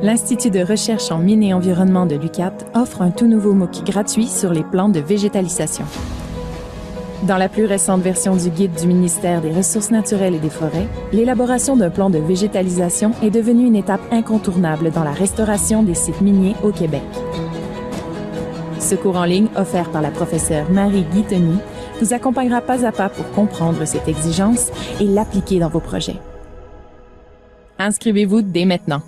L'Institut de recherche en mines et environnement de l'UQAT offre un tout nouveau MOOC gratuit sur les plans de végétalisation. Dans la plus récente version du guide du ministère des Ressources naturelles et des Forêts, l'élaboration d'un plan de végétalisation est devenue une étape incontournable dans la restauration des sites miniers au Québec. Ce cours en ligne, offert par la professeure Marie Guiteny, vous accompagnera pas à pas pour comprendre cette exigence et l'appliquer dans vos projets. Inscrivez-vous dès maintenant.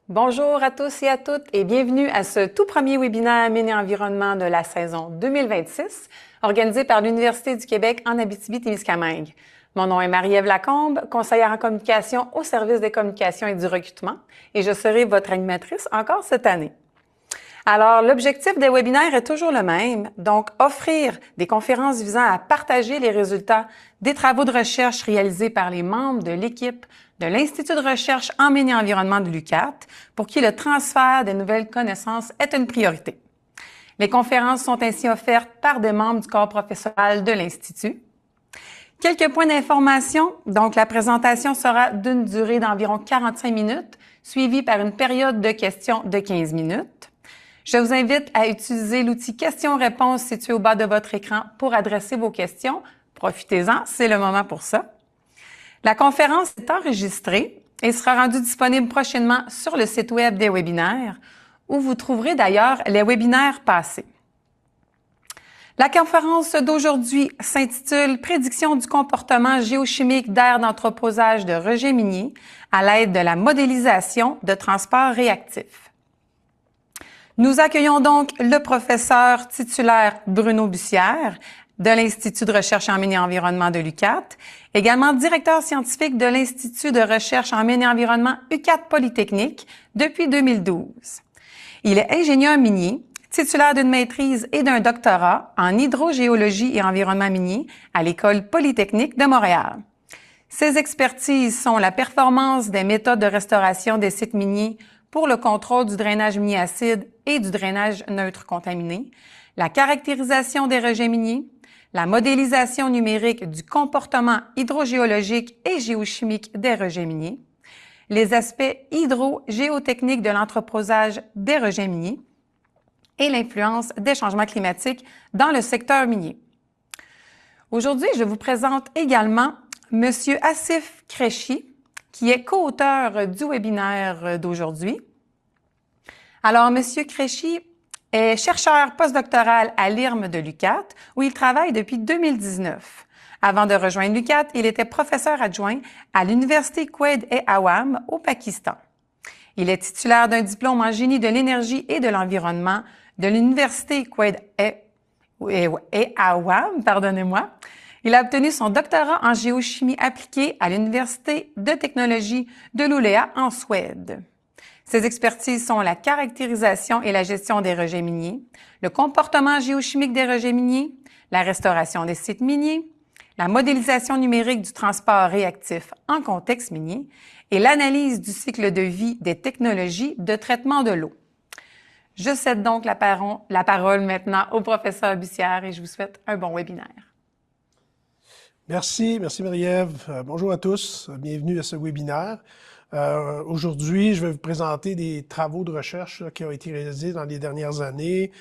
Bonjour à tous et à toutes et bienvenue à ce tout premier webinaire Mines et environnement de la saison 2026, organisé par l'Université du Québec en Abitibi-Témiscamingue. Mon nom est Marie-Ève Lacombe, conseillère en communication au service des communications et du recrutement, et je serai votre animatrice encore cette année. Alors, l'objectif des webinaires est toujours le même, donc offrir des conférences visant à partager les résultats des travaux de recherche réalisés par les membres de l'équipe de l'Institut de recherche en mines et environnement de l'UQAT, pour qui le transfert des nouvelles connaissances est une priorité. Les conférences sont ainsi offertes par des membres du corps professoral de l'Institut. Quelques points d'information. Donc, la présentation sera d'une durée d'environ 45 minutes, suivie par une période de questions de 15 minutes. Je vous invite à utiliser l'outil questions-réponses situé au bas de votre écran pour adresser vos questions. Profitez-en, c'est le moment pour ça. La conférence est enregistrée et sera rendue disponible prochainement sur le site web des webinaires, où vous trouverez d'ailleurs les webinaires passés. La conférence d'aujourd'hui s'intitule « Prédiction du comportement géochimique d'aires d'entreposage de rejets miniers à l'aide de la modélisation de transport réactif ». Nous accueillons donc le professeur titulaire Bruno Bussière de l'Institut de recherche en mines et environnement de l'UQAT, également directeur scientifique de l'Institut de recherche en mines et environnement UQAT Polytechnique depuis 2012. Il est ingénieur minier, titulaire d'une maîtrise et d'un doctorat en hydrogéologie et environnement minier à l'École Polytechnique de Montréal. Ses expertises sont la performance des méthodes de restauration des sites miniers pour le contrôle du drainage minier acide et du drainage neutre contaminé, la caractérisation des rejets miniers, la modélisation numérique du comportement hydrogéologique et géochimique des rejets miniers, les aspects hydro-géotechniques de l'entreposage des rejets miniers et l'influence des changements climatiques dans le secteur minier. Aujourd'hui, je vous présente également M. Asif Qureshi, qui est co-auteur du webinaire d'aujourd'hui. Alors, M. Qureshi est chercheur postdoctoral à l'IRM de l'UQAT, où il travaille depuis 2019. Avant de rejoindre l'UQAT, il était professeur adjoint à l'Université Quaid-e-Awam au Pakistan. Il est titulaire d'un diplôme en génie de l'énergie et de l'environnement de l'Université Quaid-e-Awam, pardonnez-moi. Il a obtenu son doctorat en géochimie appliquée à l'Université de technologie de Luleå en Suède. Ses expertises sont la caractérisation et la gestion des rejets miniers, le comportement géochimique des rejets miniers, la restauration des sites miniers, la modélisation numérique du transport réactif en contexte minier et l'analyse du cycle de vie des technologies de traitement de l'eau. Je cède donc la parole maintenant au professeur Bussière et je vous souhaite un bon webinaire. Merci Marie-Ève. Bonjour à tous, bienvenue à ce webinaire. Aujourd'hui, je vais vous présenter des travaux de recherche qui ont été réalisés dans les dernières années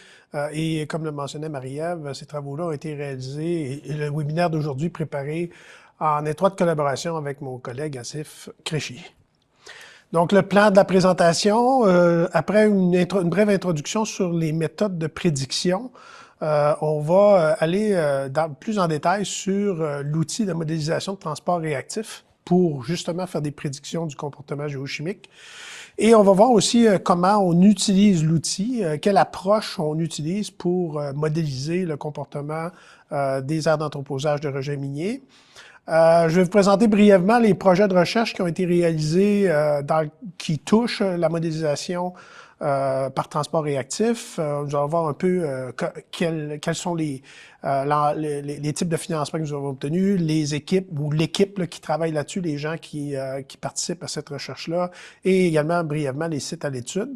et comme le mentionnait Marie-Ève, ces travaux-là ont été réalisés et le webinaire d'aujourd'hui préparé en étroite collaboration avec mon collègue Asif Qureshi. Donc, le plan de la présentation, après une brève introduction sur les méthodes de prédiction, on va aller plus en détail sur l'outil de modélisation de transport réactif pour justement faire des prédictions du comportement géochimique. Et on va voir aussi comment on utilise l'outil, quelle approche on utilise pour modéliser le comportement des aires d'entreposage de rejets miniers. Je vais vous présenter brièvement les projets de recherche qui ont été réalisés qui touchent la modélisation par transport réactif. Nous allons voir un peu quels sont les les types de financement que nous avons obtenus, les équipes ou l'équipe là, qui travaille là-dessus, les gens qui participent à cette recherche-là, et également brièvement les sites à l'étude.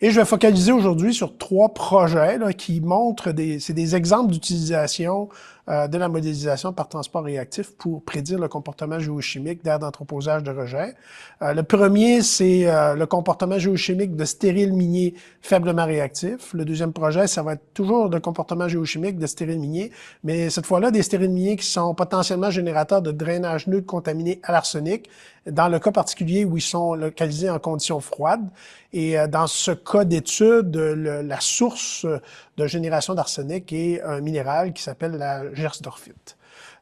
Et je vais focaliser aujourd'hui sur 3 projets là, qui montrent c'est des exemples d'utilisation de la modélisation par transport réactif pour prédire le comportement géochimique d'aires d'entreposage de rejet. Le premier, c'est le comportement géochimique de stériles miniers faiblement réactifs. Le deuxième projet, ça va être toujours le comportement géochimique de stériles miniers, mais cette fois-là, des stériles miniers qui sont potentiellement générateurs de drainage neutre contaminé à l'arsenic, dans le cas particulier où ils sont localisés en conditions froides. Et dans ce cas d'étude, la source de génération d'arsenic est un minéral qui s'appelle la gersdorfite.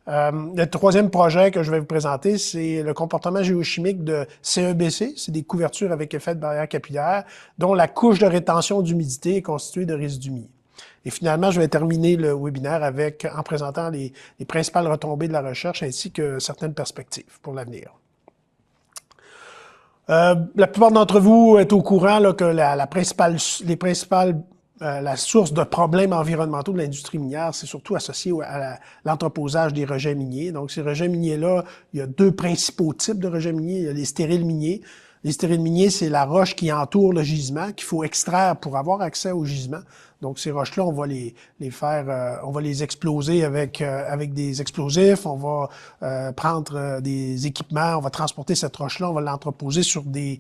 Le troisième projet que je vais vous présenter, c'est le comportement géochimique de CEBC. C'est des couvertures avec effet de barrière capillaire dont la couche de rétention d'humidité est constituée de résidus miniers. Et finalement, je vais terminer le webinaire en présentant les principales retombées de la recherche ainsi que certaines perspectives pour l'avenir. La plupart d'entre vous êtes au courant là, que la source de problèmes environnementaux de l'industrie minière, c'est surtout associé à l'entreposage des rejets miniers. Donc, ces rejets miniers-là, il y a 2 principaux types de rejets miniers. Il y a les stériles miniers. Les stériles miniers, c'est la roche qui entoure le gisement, qu'il faut extraire pour avoir accès au gisement. Donc, ces roches-là, on va on va les exploser avec des explosifs, on va prendre des équipements, on va transporter cette roche-là, on va l'entreposer sur des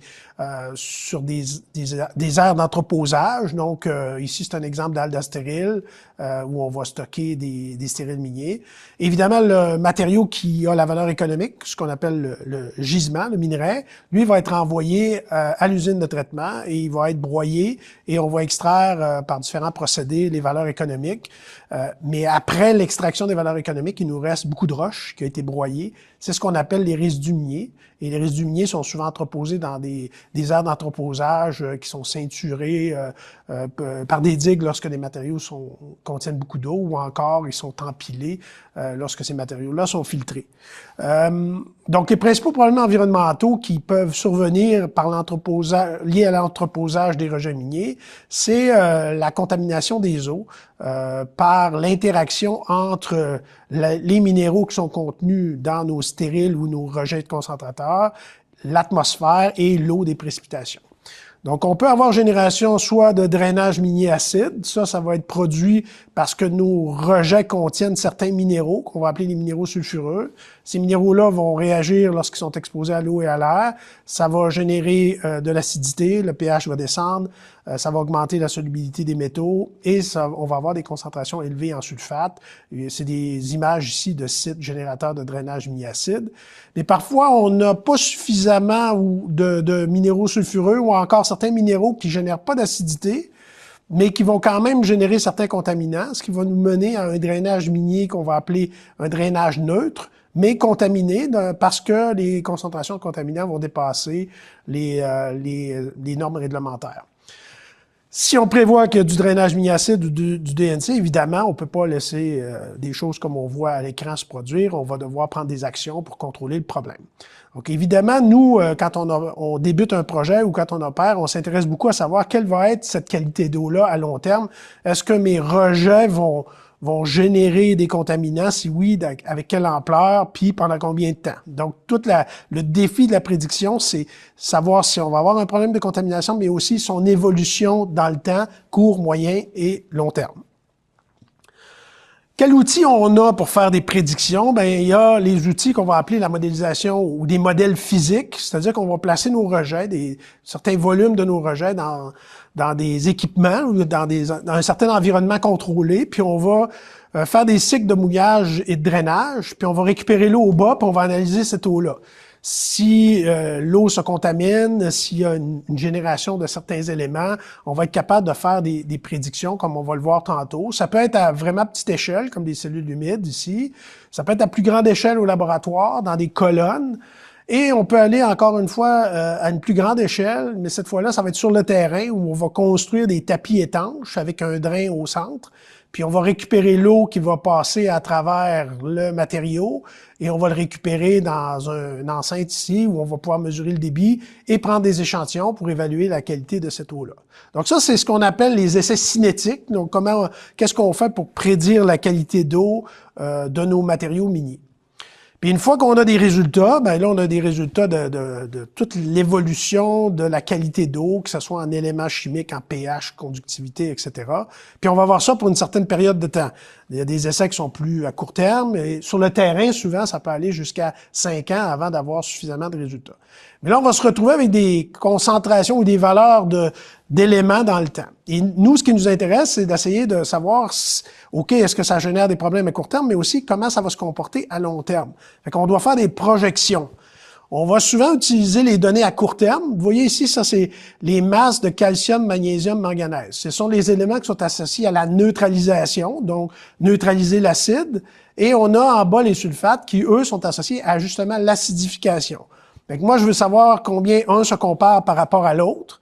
aires d'entreposage. Donc, ici, c'est un exemple d'Alda stérile, où on va stocker des stériles miniers. Évidemment, le matériau qui a la valeur économique, ce qu'on appelle le gisement, le minerai, lui va être envoyé à l'usine de traitement et il va être broyé et on va extraire par différents procédés les valeurs économiques. Mais après l'extraction des valeurs économiques, il nous reste beaucoup de roches qui ont été broyées. C'est ce qu'on appelle les résidus miniers. Et les résidus miniers sont souvent entreposés dans des aires d'entreposage qui sont ceinturées par des digues lorsque les matériaux contiennent beaucoup d'eau ou encore ils sont empilés lorsque ces matériaux-là sont filtrés. Donc, les principaux problèmes environnementaux qui peuvent survenir liés à l'entreposage des rejets miniers, c'est la contamination des eaux par l'interaction entre les minéraux qui sont contenus dans nos stériles ou nos rejets de concentrateurs, l'atmosphère et l'eau des précipitations. Donc, on peut avoir génération soit de drainage minier acide, ça va être produit parce que nos rejets contiennent certains minéraux, qu'on va appeler les minéraux sulfureux. Ces minéraux-là vont réagir lorsqu'ils sont exposés à l'eau et à l'air. Ça va générer de l'acidité, le pH va descendre, ça va augmenter la solubilité des métaux et on va avoir des concentrations élevées en sulfate. C'est des images ici de sites générateurs de drainage minier acide. Mais parfois, on n'a pas suffisamment de minéraux sulfureux ou encore certains minéraux qui génèrent pas d'acidité, mais qui vont quand même générer certains contaminants, ce qui va nous mener à un drainage minier qu'on va appeler un drainage neutre, mais contaminé parce que les concentrations de contaminants vont dépasser les normes réglementaires. Si on prévoit qu'il y a du drainage minier acide ou du DNC, évidemment, on peut pas laisser des choses comme on voit à l'écran se produire. On va devoir prendre des actions pour contrôler le problème. Donc, évidemment, nous, quand on débute un projet ou quand on opère, on s'intéresse beaucoup à savoir quelle va être cette qualité d'eau-là à long terme. Est-ce que mes rejets vont générer des contaminants? Si oui, avec quelle ampleur, puis pendant combien de temps? Donc, le défi de la prédiction, c'est savoir si on va avoir un problème de contamination, mais aussi son évolution dans le temps, court, moyen et long terme. Quels outils on a pour faire des prédictions? Il y a les outils qu'on va appeler la modélisation ou des modèles physiques, c'est-à-dire qu'on va placer nos rejets, certains volumes de nos rejets dans des équipements ou dans un certain environnement contrôlé, puis on va faire des cycles de mouillage et de drainage, puis on va récupérer l'eau au bas, puis on va analyser cette eau-là. Si l'eau se contamine, s'il y a une génération de certains éléments, on va être capable de faire des prédictions comme on va le voir tantôt. Ça peut être à vraiment petite échelle, comme des cellules humides ici. Ça peut être à plus grande échelle au laboratoire, dans des colonnes. Et on peut aller encore une fois à une plus grande échelle, mais cette fois-là, ça va être sur le terrain où on va construire des tapis étanches avec un drain au centre. puis on va récupérer l'eau qui va passer à travers le matériau et on va le récupérer dans une enceinte ici où on va pouvoir mesurer le débit et prendre des échantillons pour évaluer la qualité de cette eau-là. Donc ça, c'est ce qu'on appelle les essais cinétiques. Donc qu'est-ce qu'on fait pour prédire la qualité d'eau de nos matériaux miniers. Puis une fois qu'on a des résultats, ben là, on a des résultats de toute l'évolution de la qualité d'eau, que ce soit en éléments chimiques, en pH, conductivité, etc. Puis on va voir ça pour une certaine période de temps. Il y a des essais qui sont plus à court terme. Et sur le terrain, souvent, ça peut aller jusqu'à 5 ans avant d'avoir suffisamment de résultats. Mais là, on va se retrouver avec des concentrations ou des valeurs d'éléments dans le temps. Et nous, ce qui nous intéresse, c'est d'essayer de savoir, OK, est-ce que ça génère des problèmes à court terme, mais aussi comment ça va se comporter à long terme. Fait qu'on doit faire des projections. On va souvent utiliser les données à court terme. Vous voyez ici, ça, c'est les masses de calcium, magnésium, manganèse. Ce sont les éléments qui sont associés à la neutralisation, donc neutraliser l'acide. Et on a en bas les sulfates qui, eux, sont associés à justement l'acidification. Fait que moi, je veux savoir combien un se compare par rapport à l'autre.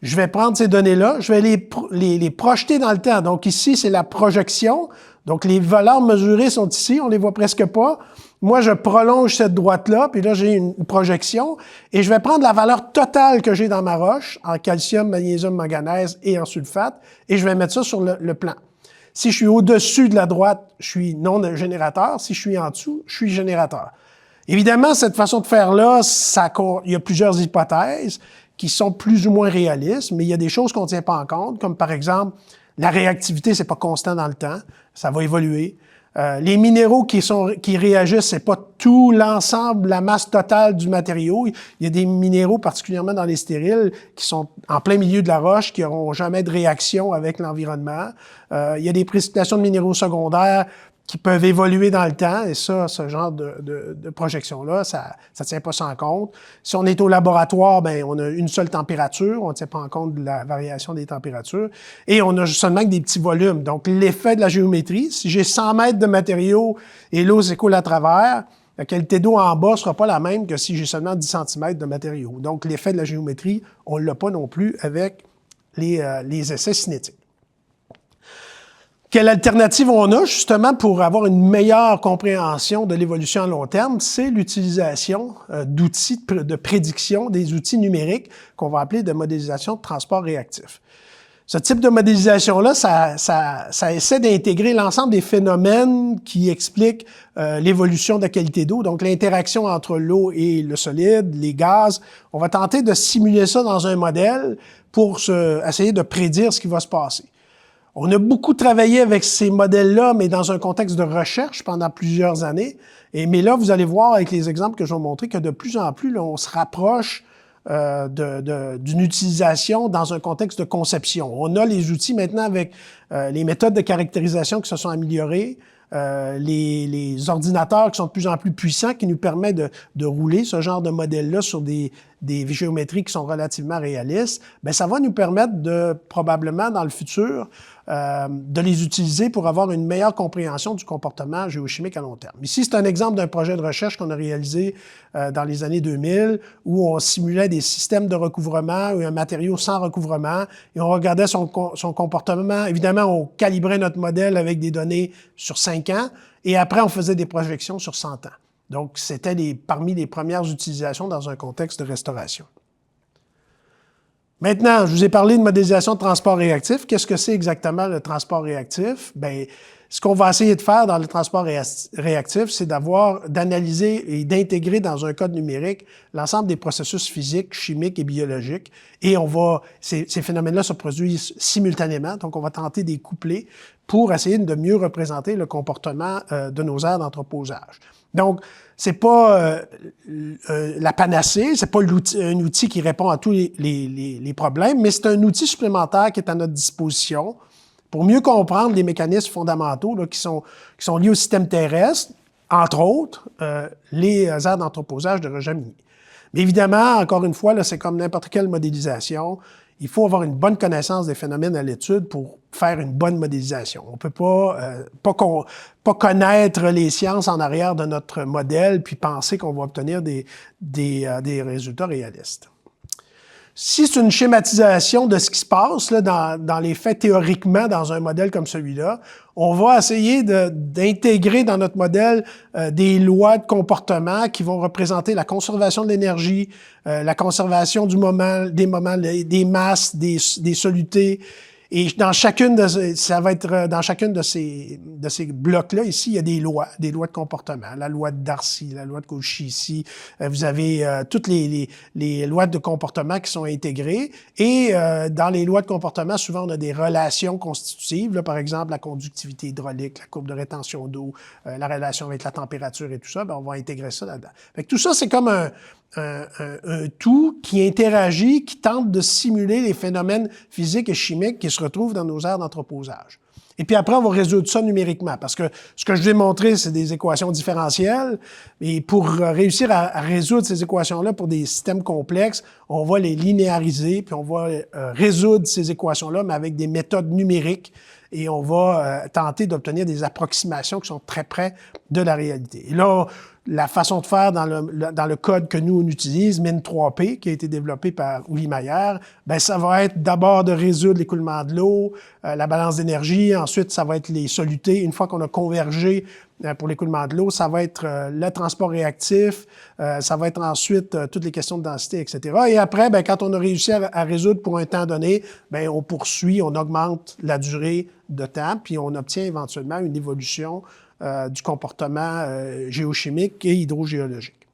Je vais prendre ces données-là, je vais les projeter dans le temps. Donc ici, c'est la projection. Donc les valeurs mesurées sont ici, on les voit presque pas. Moi, je prolonge cette droite-là, puis là, j'ai une projection. Et je vais prendre la valeur totale que j'ai dans ma roche, en calcium, magnésium, manganèse et en sulfate, et je vais mettre ça sur le plan. Si je suis au-dessus de la droite, je suis non générateur. Si je suis en dessous, je suis générateur. Évidemment, cette façon de faire-là, il y a plusieurs hypothèses qui sont plus ou moins réalistes, mais il y a des choses qu'on ne tient pas en compte, comme par exemple, la réactivité, c'est pas constant dans le temps, ça va évoluer. Les minéraux qui réagissent, c'est pas tout l'ensemble, la masse totale du matériau. Il y a des minéraux, particulièrement dans les stériles, qui sont en plein milieu de la roche, qui n'auront jamais de réaction avec l'environnement. Il y a des précipitations de minéraux secondaires qui peuvent évoluer dans le temps, et ça, ce genre de projection-là, ça tient pas ça en compte. Si on est au laboratoire, ben on a une seule température, on ne tient pas en compte de la variation des températures, et on a seulement que des petits volumes. Donc, l'effet de la géométrie, si j'ai 100 mètres de matériau et l'eau s'écoule à travers, la qualité d'eau en bas sera pas la même que si j'ai seulement 10 cm de matériau. Donc, l'effet de la géométrie, on l'a pas non plus avec les essais cinétiques. Quelle alternative on a justement pour avoir une meilleure compréhension de l'évolution à long terme? C'est l'utilisation d'outils de prédiction, des outils numériques qu'on va appeler de modélisation de transport réactif. Ce type de modélisation-là, ça essaie d'intégrer l'ensemble des phénomènes qui expliquent l'évolution de la qualité d'eau, donc l'interaction entre l'eau et le solide, les gaz. On va tenter de simuler ça dans un modèle pour essayer de prédire ce qui va se passer. On a beaucoup travaillé avec ces modèles-là, mais dans un contexte de recherche pendant plusieurs années. Mais là, vous allez voir avec les exemples que je vais vous montrer que de plus en plus, là, on se rapproche d'une utilisation dans un contexte de conception. On a les outils maintenant avec les méthodes de caractérisation qui se sont améliorées, les ordinateurs qui sont de plus en plus puissants qui nous permettent de rouler ce genre de modèle-là sur des géométries qui sont relativement réalistes. Bien, ça va nous permettre de, probablement dans le futur, de les utiliser pour avoir une meilleure compréhension du comportement géochimique à long terme. Ici, c'est un exemple d'un projet de recherche qu'on a réalisé dans les années 2000 où on simulait des systèmes de recouvrement ou un matériau sans recouvrement et on regardait son comportement. Évidemment, on calibrait notre modèle avec des données sur 5 ans et après, on faisait des projections sur 100 ans. Donc, c'était parmi les premières utilisations dans un contexte de restauration. Maintenant, je vous ai parlé de modélisation de transport réactif. Qu'est-ce que c'est exactement le transport réactif? Bien, ce qu'on va essayer de faire dans le transport réactif, c'est d'analyser et d'intégrer dans un code numérique l'ensemble des processus physiques, chimiques et biologiques. Et ces phénomènes-là se produisent simultanément, donc on va tenter de les coupler pour essayer de mieux représenter le comportement de nos aires d'entreposage. Donc, c'est pas la panacée, c'est pas un outil qui répond à tous les problèmes, mais c'est un outil supplémentaire qui est à notre disposition pour mieux comprendre les mécanismes fondamentaux là, qui sont liés au système terrestre, entre autres, les aires d'entreposage de rejets miniers. Mais évidemment, encore une fois, là, c'est comme n'importe quelle modélisation. Il faut avoir une bonne connaissance des phénomènes à l'étude pour faire une bonne modélisation. On peut pas connaître les sciences en arrière de notre modèle puis penser qu'on va obtenir des résultats réalistes. Si c'est une schématisation de ce qui se passe là, dans les faits théoriquement dans un modèle comme celui-là, on va essayer d'intégrer dans notre modèle des lois de comportement qui vont représenter la conservation de l'énergie, la conservation des masses, des solutés. Et dans chacune de ces blocs-là, ici, il y a des lois de comportement. La loi de Darcy, la loi de Cauchy ici. Vous avez toutes les lois de comportement qui sont intégrées. Et dans les lois de comportement, souvent, on a des relations constitutives. Là, par exemple, la conductivité hydraulique, la courbe de rétention d'eau, la relation avec la température et tout ça, bien, on va intégrer ça là-dedans. Fait que tout ça, c'est comme un tout qui interagit, qui tente de simuler les phénomènes physiques et chimiques qui se retrouvent dans nos aires d'entreposage. Et puis après, on va résoudre ça numériquement, parce que ce que je vais montrer, c'est des équations différentielles, et pour réussir à résoudre ces équations-là pour des systèmes complexes, on va les linéariser, puis on va résoudre ces équations-là, mais avec des méthodes numériques, et on va tenter d'obtenir des approximations qui sont très près de la réalité. Et là, la façon de faire dans le code que nous, on utilise, Min3P, qui a été développé par Uli Maillard, ben ça va être d'abord de résoudre l'écoulement de l'eau, la balance d'énergie, ensuite ça va être les solutés. Une fois qu'on a convergé pour l'écoulement de l'eau, ça va être le transport réactif, ça va être ensuite toutes les questions de densité, etc. Et après, ben, quand on a réussi à résoudre pour un temps donné, ben, on poursuit, on augmente la durée de temps, puis on obtient éventuellement une évolution du comportement géochimique et hydrogéologique.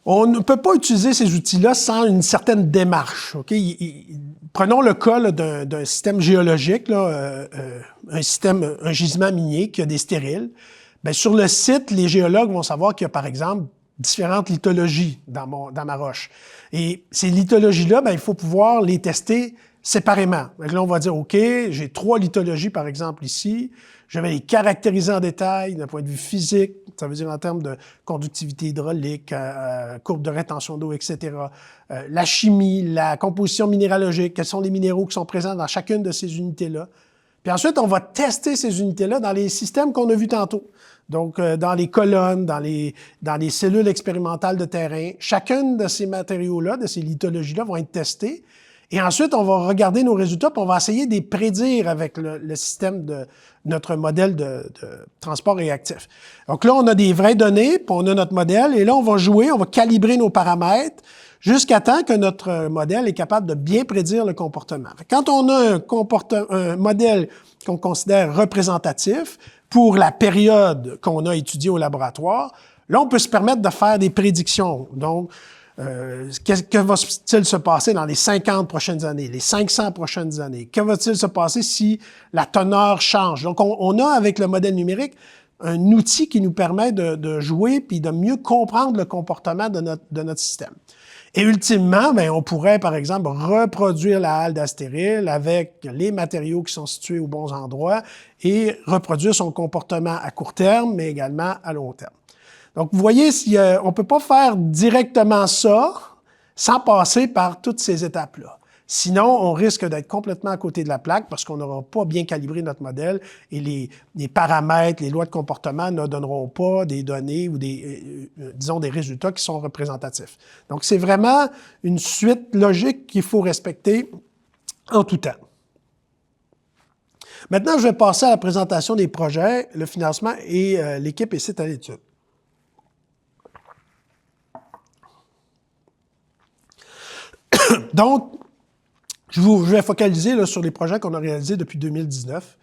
On ne peut pas utiliser ces outils-là sans une certaine démarche. Okay? Prenons le cas là, d'un système géologique, là, un gisement minier qui a des stériles. Bien, sur le site, les géologues vont savoir qu'il y a, par exemple, différentes lithologies dans ma roche. Et ces lithologies-là, bien, il faut pouvoir les tester séparément. Donc là, on va dire, OK, j'ai 3 lithologies, par exemple, ici. Je vais les caractériser en détail d'un point de vue physique, ça veut dire en termes de conductivité hydraulique, courbe de rétention d'eau, etc. La chimie, la composition minéralogique, quels sont les minéraux qui sont présents dans chacune de ces unités-là. Puis ensuite, on va tester ces unités-là dans les systèmes qu'on a vus tantôt. Donc, dans les colonnes, dans les cellules expérimentales de terrain, chacune de ces matériaux-là, de ces lithologies-là vont être testés. Et ensuite, on va regarder nos résultats, puis on va essayer de les prédire avec le système de notre modèle de transport réactif. Donc là, on a des vraies données, puis on a notre modèle, et là, on va jouer, on va calibrer nos paramètres jusqu'à temps que notre modèle est capable de bien prédire le comportement. Quand on a un modèle qu'on considère représentatif pour la période qu'on a étudiée au laboratoire, là, on peut se permettre de faire des prédictions. Donc, que va-t-il se passer dans les 50 prochaines années, les 500 prochaines années? Que va-t-il se passer si la teneur change? Donc, on a avec le modèle numérique un outil qui nous permet de jouer puis de mieux comprendre le comportement de notre système. Et ultimement, bien, on pourrait, par exemple, reproduire la halle d'Astéril avec les matériaux qui sont situés aux bons endroits et reproduire son comportement à court terme, mais également à long terme. Donc, vous voyez, on ne peut pas faire directement ça sans passer par toutes ces étapes-là. Sinon, on risque d'être complètement à côté de la plaque parce qu'on n'aura pas bien calibré notre modèle et les paramètres, les lois de comportement ne donneront pas des données ou disons des résultats qui sont représentatifs. Donc, c'est vraiment une suite logique qu'il faut respecter en tout temps. Maintenant, je vais passer à la présentation des projets, le financement et l'équipe et site à l'étude. Donc, je vais focaliser là, sur les projets qu'on a réalisés depuis 2019.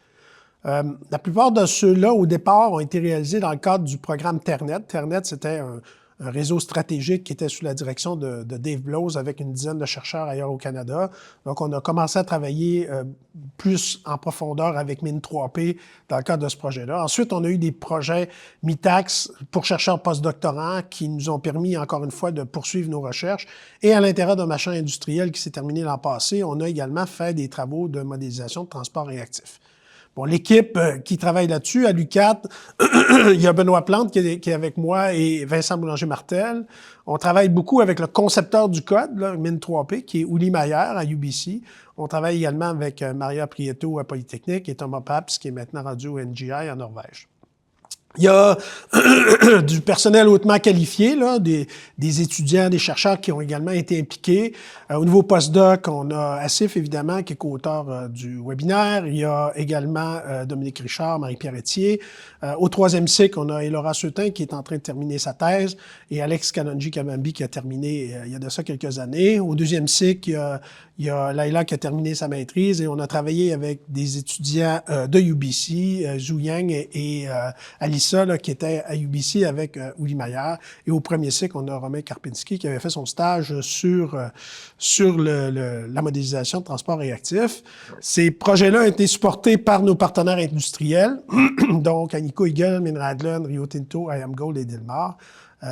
La plupart de ceux-là, au départ, ont été réalisés dans le cadre du programme Ternet. Ternet, c'était un réseau stratégique qui était sous la direction de Dave Blose avec une dizaine de chercheurs ailleurs au Canada. Donc, on a commencé à travailler plus en profondeur avec Min3P dans le cadre de ce projet-là. Ensuite, on a eu des projets MITAX pour chercheurs postdoctorants qui nous ont permis, encore une fois, de poursuivre nos recherches. Et à l'intérieur d'un machin industriel qui s'est terminé l'an passé, on a également fait des travaux de modélisation de transport réactif. Bon, l'équipe qui travaille là-dessus, à l'UQAT, il y a Benoît Plante qui est avec moi et Vincent Boulanger-Martel. On travaille beaucoup avec le concepteur du code, là, Min3P, qui est Uli Maillard à UBC. On travaille également avec Maria Prieto à Polytechnique et Thomas Paps, qui est maintenant rendu au NGI en Norvège. Il y a du personnel hautement qualifié, là, des étudiants, des chercheurs qui ont également été impliqués. Au niveau postdoc, on a Asif, évidemment, qui est co-auteur du webinaire. Il y a également Dominique Richard, Marie-Pierre Etier. Au troisième cycle, on a Elora Seutin qui est en train de terminer sa thèse et Alex Kanonji-Kamambi qui a terminé il y a de ça quelques années. Au deuxième cycle, il y a Laila qui a terminé sa maîtrise et on a travaillé avec des étudiants de UBC, Zhu Yang et Alissa, là, qui était à UBC avec Uli Maillard. Et au premier cycle, on a Romain Karpinski qui avait fait son stage sur la modélisation de transport réactif. Ces projets-là ont été supportés par nos partenaires industriels, donc Agnico Eagle, Minradlen, Rio Tinto, IAMGOLD et Dilmar.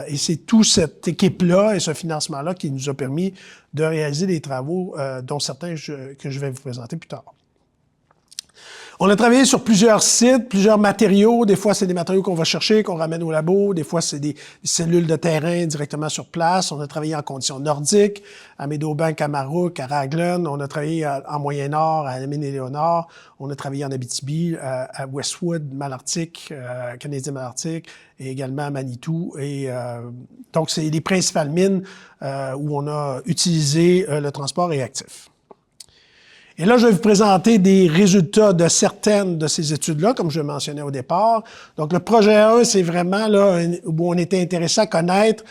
Et c'est toute cette équipe-là et ce financement-là qui nous a permis de réaliser des travaux, dont certains que je vais vous présenter plus tard. On a travaillé sur plusieurs sites, plusieurs matériaux. Des fois, c'est des matériaux qu'on va chercher, qu'on ramène au labo. Des fois, c'est des cellules de terrain directement sur place. On a travaillé en conditions nordiques, à Meadowbank, à Marouk, à Raglan. On a travaillé en Moyen-Nord, à Alamein-et-Léonard. On a travaillé en Abitibi, à Westwood, Malartic, Canadien Malartic, et également à Manitou. Et donc, c'est les principales mines où on a utilisé le transport réactif. Et là, je vais vous présenter des résultats de certaines de ces études-là, comme je le mentionnais au départ. Donc, le projet 1, c'est vraiment là où on était intéressé à connaître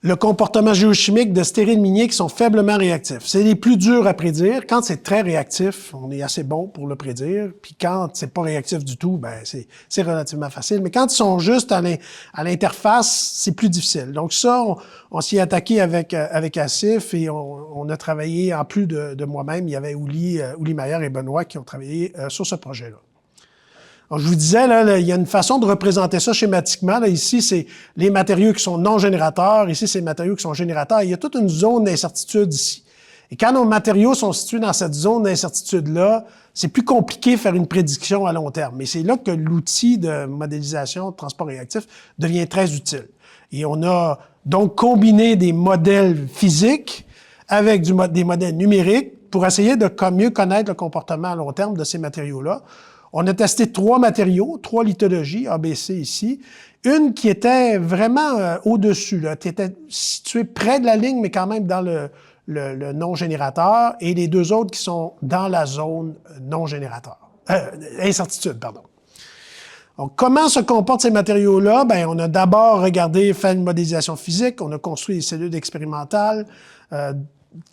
le comportement géochimique de stériles miniers qui sont faiblement réactifs. C'est les plus durs à prédire. Quand c'est très réactif, on est assez bon pour le prédire. Puis quand c'est pas réactif du tout, ben c'est relativement facile. Mais quand ils sont juste à l'interface, c'est plus difficile. Donc ça, on s'y est attaqué avec Asif et on a travaillé, en plus de moi-même, il y avait Uli Maillard et Benoît qui ont travaillé sur ce projet-là. Alors, je vous disais, là, il y a une façon de représenter ça schématiquement. Là, ici, c'est les matériaux qui sont non générateurs. Ici, c'est les matériaux qui sont générateurs. Il y a toute une zone d'incertitude ici. Et quand nos matériaux sont situés dans cette zone d'incertitude-là, c'est plus compliqué de faire une prédiction à long terme. Mais c'est là que l'outil de modélisation de transport réactif devient très utile. Et on a donc combiné des modèles physiques avec des modèles numériques pour essayer de mieux connaître le comportement à long terme de ces matériaux-là. On a testé 3 matériaux, 3 lithologies, ABC ici. Une qui était vraiment au-dessus, là, qui était située près de la ligne, mais quand même dans le non-générateur, et les 2 autres qui sont dans la zone non-générateur. Incertitude, pardon. Donc, comment se comportent ces matériaux-là? Ben, on a d'abord regardé, fait une modélisation physique, on a construit des cellules expérimentales,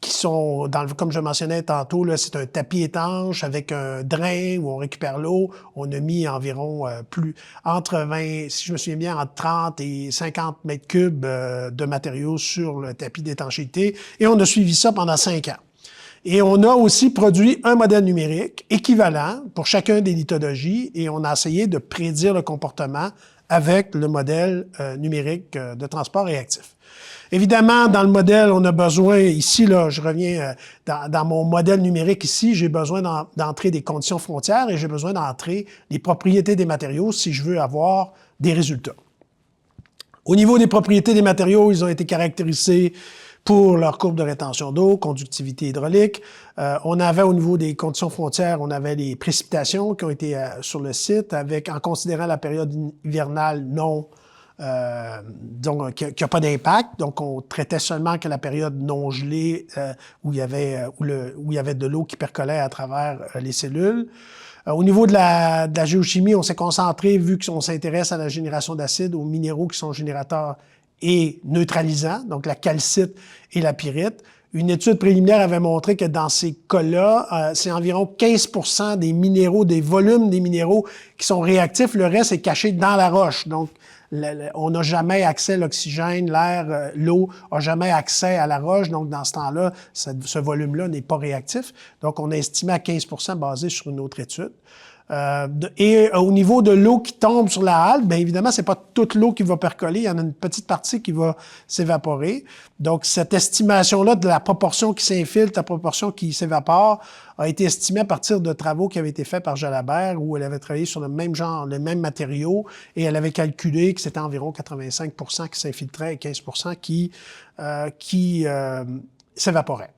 qui sont, comme je mentionnais tantôt, là, c'est un tapis étanche avec un drain où on récupère l'eau. On a mis environ entre 20, si je me souviens bien, entre 30 et 50 mètres cubes de matériaux sur le tapis d'étanchéité. Et on a suivi ça pendant 5 ans. Et on a aussi produit un modèle numérique équivalent pour chacun des lithologies et on a essayé de prédire le comportement avec le modèle numérique de transport réactif. Évidemment, dans le modèle, on a besoin, ici, là, je reviens dans mon modèle numérique ici, j'ai besoin d'entrer des conditions frontières et j'ai besoin d'entrer les propriétés des matériaux si je veux avoir des résultats. Au niveau des propriétés des matériaux, ils ont été caractérisés pour leur courbe de rétention d'eau, conductivité hydraulique. On avait au niveau des conditions frontières, on avait les précipitations qui ont été sur le site en considérant la période hivernale donc qui n'a pas d'impact. Donc, on traitait seulement que la période non gelée où il y avait de l'eau qui percolait à travers les cellules. Au niveau de la géochimie, on s'est concentré, vu qu'on s'intéresse à la génération d'acide, aux minéraux qui sont générateurs et neutralisants, donc la calcite et la pyrite. Une étude préliminaire avait montré que dans ces cas-là, c'est environ 15% des minéraux, des volumes des minéraux qui sont réactifs. Le reste est caché dans la roche. Donc, on n'a jamais accès à l'oxygène, l'air, l'eau n'a jamais accès à la roche. Donc, dans ce temps-là, ce volume-là n'est pas réactif. Donc, on a estimé à 15% basé sur une autre étude. Et au niveau de l'eau qui tombe sur la halte, bien évidemment, c'est pas toute l'eau qui va percoler. Il y en a une petite partie qui va s'évaporer. Donc, cette estimation-là de la proportion qui s'infiltre, la proportion qui s'évapore, a été estimée à partir de travaux qui avaient été faits par Jalabert, où elle avait travaillé sur le même genre, le même matériau, et elle avait calculé que c'était environ 85% qui s'infiltrait et 15% qui s'évaporait.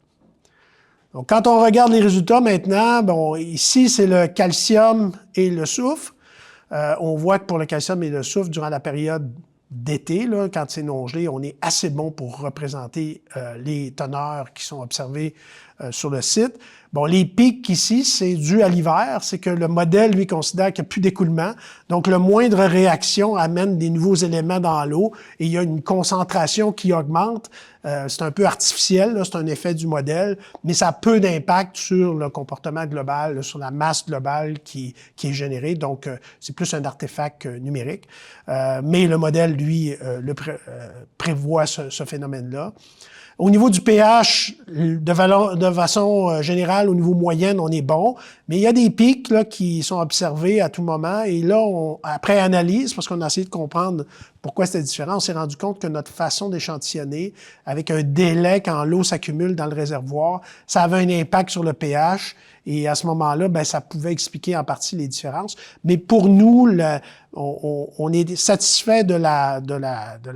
Donc, quand on regarde les résultats maintenant, bon, ici, c'est le calcium et le soufre. On voit que pour le calcium et le soufre, durant la période d'été, là, quand c'est non gelé, on est assez bon pour représenter les teneurs qui sont observées sur le site. Bon, les pics ici, c'est dû à l'hiver, c'est que le modèle, lui, considère qu'il n'y a plus d'écoulement. Donc, le moindre réaction amène des nouveaux éléments dans l'eau et il y a une concentration qui augmente. C'est un peu artificiel, là, c'est un effet du modèle, mais ça a peu d'impact sur le comportement global, là, sur la masse globale qui est générée. Donc, c'est plus un artefact numérique. Mais le modèle, lui, prévoit ce phénomène-là. Au niveau du pH, de façon générale, au niveau moyenne, on est bon, mais il y a des pics là, qui sont observés à tout moment. Et là, après analyse, parce qu'on a essayé de comprendre pourquoi c'était différent, on s'est rendu compte que notre façon d'échantillonner, avec un délai quand l'eau s'accumule dans le réservoir, ça avait un impact sur le pH. Et à ce moment-là, ben, ça pouvait expliquer en partie les différences. Mais pour nous, on est satisfait de la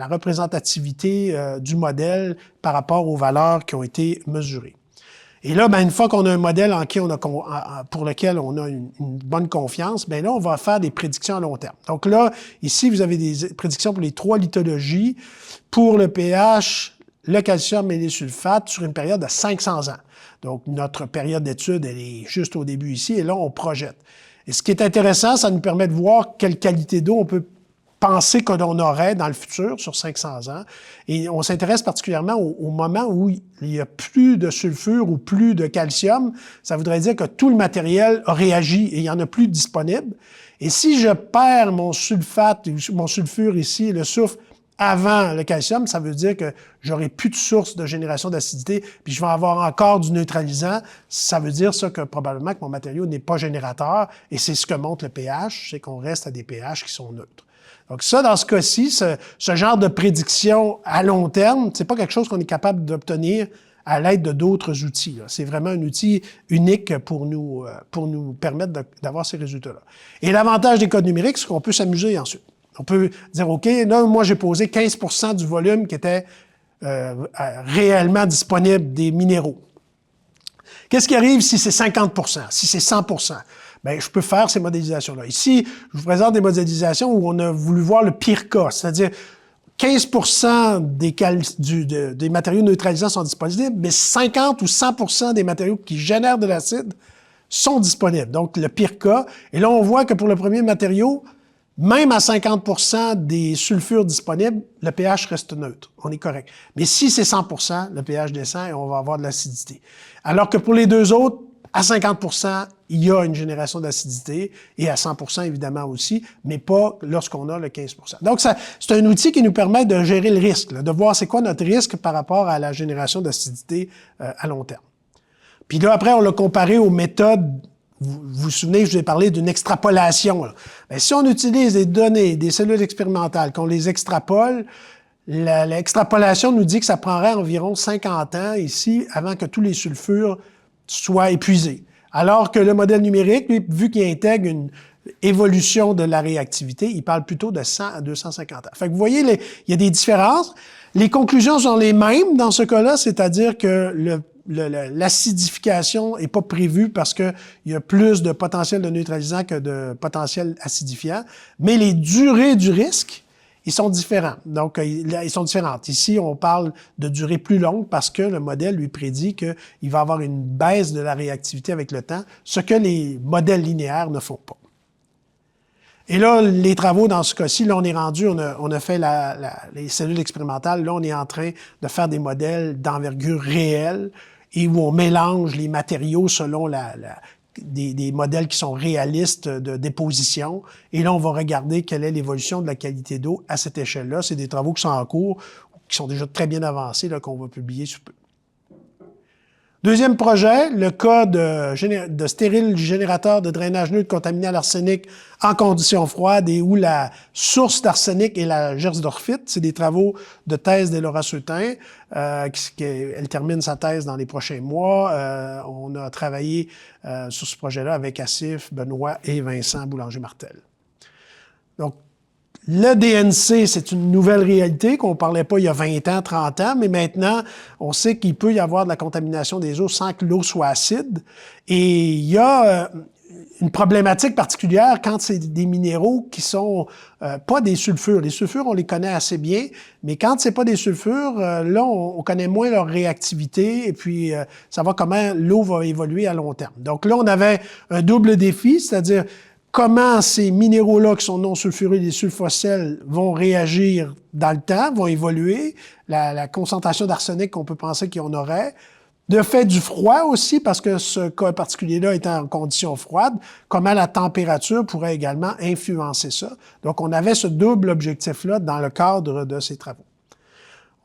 représentativité du modèle par rapport aux valeurs qui ont été mesurées. Et là, ben, une fois qu'on a un modèle pour lequel on a une bonne confiance, ben là, on va faire des prédictions à long terme. Donc là, ici, vous avez des prédictions pour les 3 lithologies, pour le pH, le calcium et les sulfates sur une période de 500 ans. Donc, notre période d'étude, elle est juste au début ici, et là, on projette. Et ce qui est intéressant, ça nous permet de voir quelle qualité d'eau on peut penser que l'on aurait dans le futur sur 500 ans. Et on s'intéresse particulièrement au moment où il y a plus de sulfure ou plus de calcium. Ça voudrait dire que tout le matériel a réagi et il n'y en a plus disponible. Et si je perds mon sulfate, mon sulfure ici, le soufre, avant le calcium, ça veut dire que j'aurai plus de source de génération d'acidité, puis je vais avoir encore du neutralisant. Ça veut dire ça que probablement que mon matériau n'est pas générateur, et c'est ce que montre le pH, c'est qu'on reste à des pH qui sont neutres. Donc ça, dans ce cas-ci, ce genre de prédiction à long terme, c'est pas quelque chose qu'on est capable d'obtenir à l'aide de d'autres outils. C'est vraiment un outil unique pour nous permettre d'avoir ces résultats-là. Et l'avantage des codes numériques, c'est qu'on peut s'amuser ensuite. On peut dire, OK, là, moi, j'ai posé 15% du volume qui était réellement disponible des minéraux. Qu'est-ce qui arrive si c'est 50%, si c'est 100%? Bien, je peux faire ces modélisations-là. Ici, je vous présente des modélisations où on a voulu voir le pire cas, c'est-à-dire 15% des matériaux neutralisants sont disponibles, mais 50 ou 100% des matériaux qui génèrent de l'acide sont disponibles. Donc, le pire cas. Et là, on voit que pour le premier matériau, même à 50% des sulfures disponibles, le pH reste neutre. On est correct. Mais si c'est 100%, le pH descend et on va avoir de l'acidité. Alors que pour les deux autres, à 50%, il y a une génération d'acidité et à 100% évidemment aussi, mais pas lorsqu'on a le 15%. Donc, c'est un outil qui nous permet de gérer le risque, là, de voir c'est quoi notre risque par rapport à la génération d'acidité à long terme. Puis là, après, on l'a comparé aux méthodes. Vous vous souvenez, je vous ai parlé d'une extrapolation. Bien, si on utilise des données, des cellules expérimentales, qu'on les extrapole, l'extrapolation nous dit que ça prendrait environ 50 ans ici avant que tous les sulfures soient épuisés. Alors que le modèle numérique, lui, vu qu'il intègre une évolution de la réactivité, il parle plutôt de 100 à 250 ans. Fait que vous voyez, il y a des différences. Les conclusions sont les mêmes dans ce cas-là, c'est-à-dire que l'acidification est pas prévue parce qu'il y a plus de potentiel de neutralisant que de potentiel acidifiant, mais les durées du risque, ils sont différents. Donc, ils sont différentes. Ici, on parle de durée plus longue parce que le modèle lui prédit qu'il va avoir une baisse de la réactivité avec le temps, ce que les modèles linéaires ne font pas. Et là, les travaux dans ce cas-ci, là, on est rendu, on a fait les cellules expérimentales. Là, on est en train de faire des modèles d'envergure réelle et où on mélange les matériaux selon des modèles qui sont réalistes de déposition. Et là, on va regarder quelle est l'évolution de la qualité d'eau à cette échelle-là. C'est des travaux qui sont en cours, qui sont déjà très bien avancés, là, qu'on va publier sous peu. Deuxième projet, le cas de stérile générateur de drainage neutre contaminé à l'arsenic en conditions froides et où la source d'arsenic est la gersdorphite. C'est des travaux de thèse d'Elora Seutin. Elle termine sa thèse dans les prochains mois. On a travaillé sur ce projet-là avec Assif, Benoît et Vincent Boulanger-Martel. Donc, le DNC, c'est une nouvelle réalité qu'on ne parlait pas il y a 20 ans, 30 ans, mais maintenant, on sait qu'il peut y avoir de la contamination des eaux sans que l'eau soit acide. Et il y a une problématique particulière quand c'est des minéraux qui sont pas des sulfures. Les sulfures, on les connaît assez bien, mais quand c'est pas des sulfures, là, on connaît moins leur réactivité et puis savoir comment l'eau va évoluer à long terme. Donc là, on avait un double défi, c'est-à-dire comment ces minéraux-là qui sont non sulfurés, les sulfosels, vont réagir dans le temps, vont évoluer, la concentration d'arsenic qu'on peut penser qu'il y en aurait. De fait du froid aussi, parce que ce cas particulier-là est en conditions froides, comment la température pourrait également influencer ça. Donc, on avait ce double objectif-là dans le cadre de ces travaux.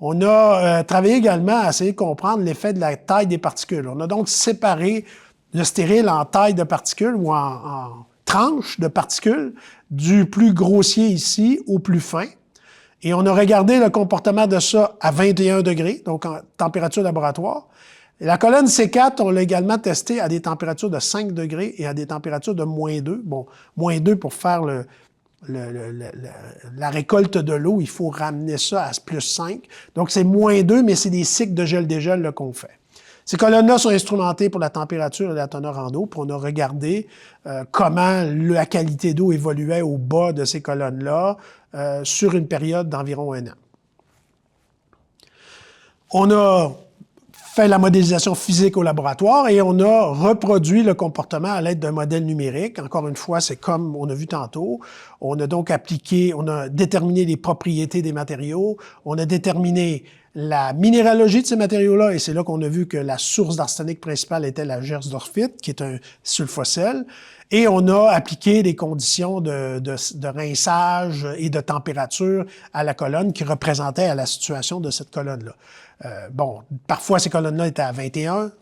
On a travaillé également à essayer de comprendre l'effet de la taille des particules. On a donc séparé le stérile en taille de particules ou en tranches de particules, du plus grossier ici au plus fin. Et on a regardé le comportement de ça à 21 degrés, donc en température laboratoire. Et la colonne C4, on l'a également testé à des températures de 5 degrés et à des températures de -2. Bon, -2 pour faire la récolte de l'eau, il faut ramener ça à +5. Donc, c'est -2, mais c'est des cycles de gel-dégel qu'on fait. Ces colonnes-là sont instrumentées pour la température et la teneur en eau, puis on a regardé comment la qualité d'eau évoluait au bas de ces colonnes-là sur une période d'environ 1 an. On a fait la modélisation physique au laboratoire et on a reproduit le comportement à l'aide d'un modèle numérique. Encore une fois, c'est comme on a vu tantôt. On a donc on a déterminé les propriétés des matériaux, on a déterminé la minéralogie de ces matériaux-là, et c'est là qu'on a vu que la source d'arsenic principale était la gersdorphite, qui est un sulfosel, et on a appliqué des conditions de rinçage et de température à la colonne qui représentaient à la situation de cette colonne-là. Parfois, ces colonnes-là étaient à 21,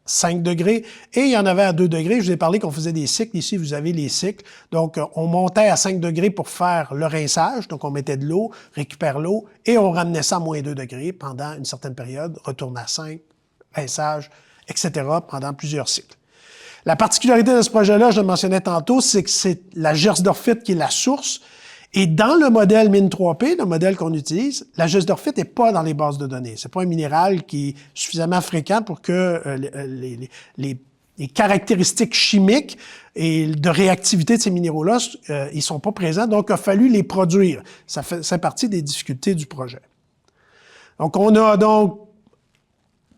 5 degrés, et il y en avait à 2 degrés. Je vous ai parlé qu'on faisait des cycles. Ici, vous avez les cycles. Donc, on montait à 5 degrés pour faire le rinçage. Donc, on mettait de l'eau, récupère l'eau, et on ramenait ça à -2 degrés pendant une certaine période, retourne à 5, rinçage, etc., pendant plusieurs cycles. La particularité de ce projet-là, je le mentionnais tantôt, c'est que c'est la gersdorphite qui est la source. Et dans le modèle Mine3P, le modèle qu'on utilise, la gersdorphite n'est pas dans les bases de données. C'est pas un minéral qui est suffisamment fréquent pour que les caractéristiques chimiques et de réactivité de ces minéraux-là, ils sont pas présents. Donc, il a fallu les produire. C'est partie des difficultés du projet. Donc, on a donc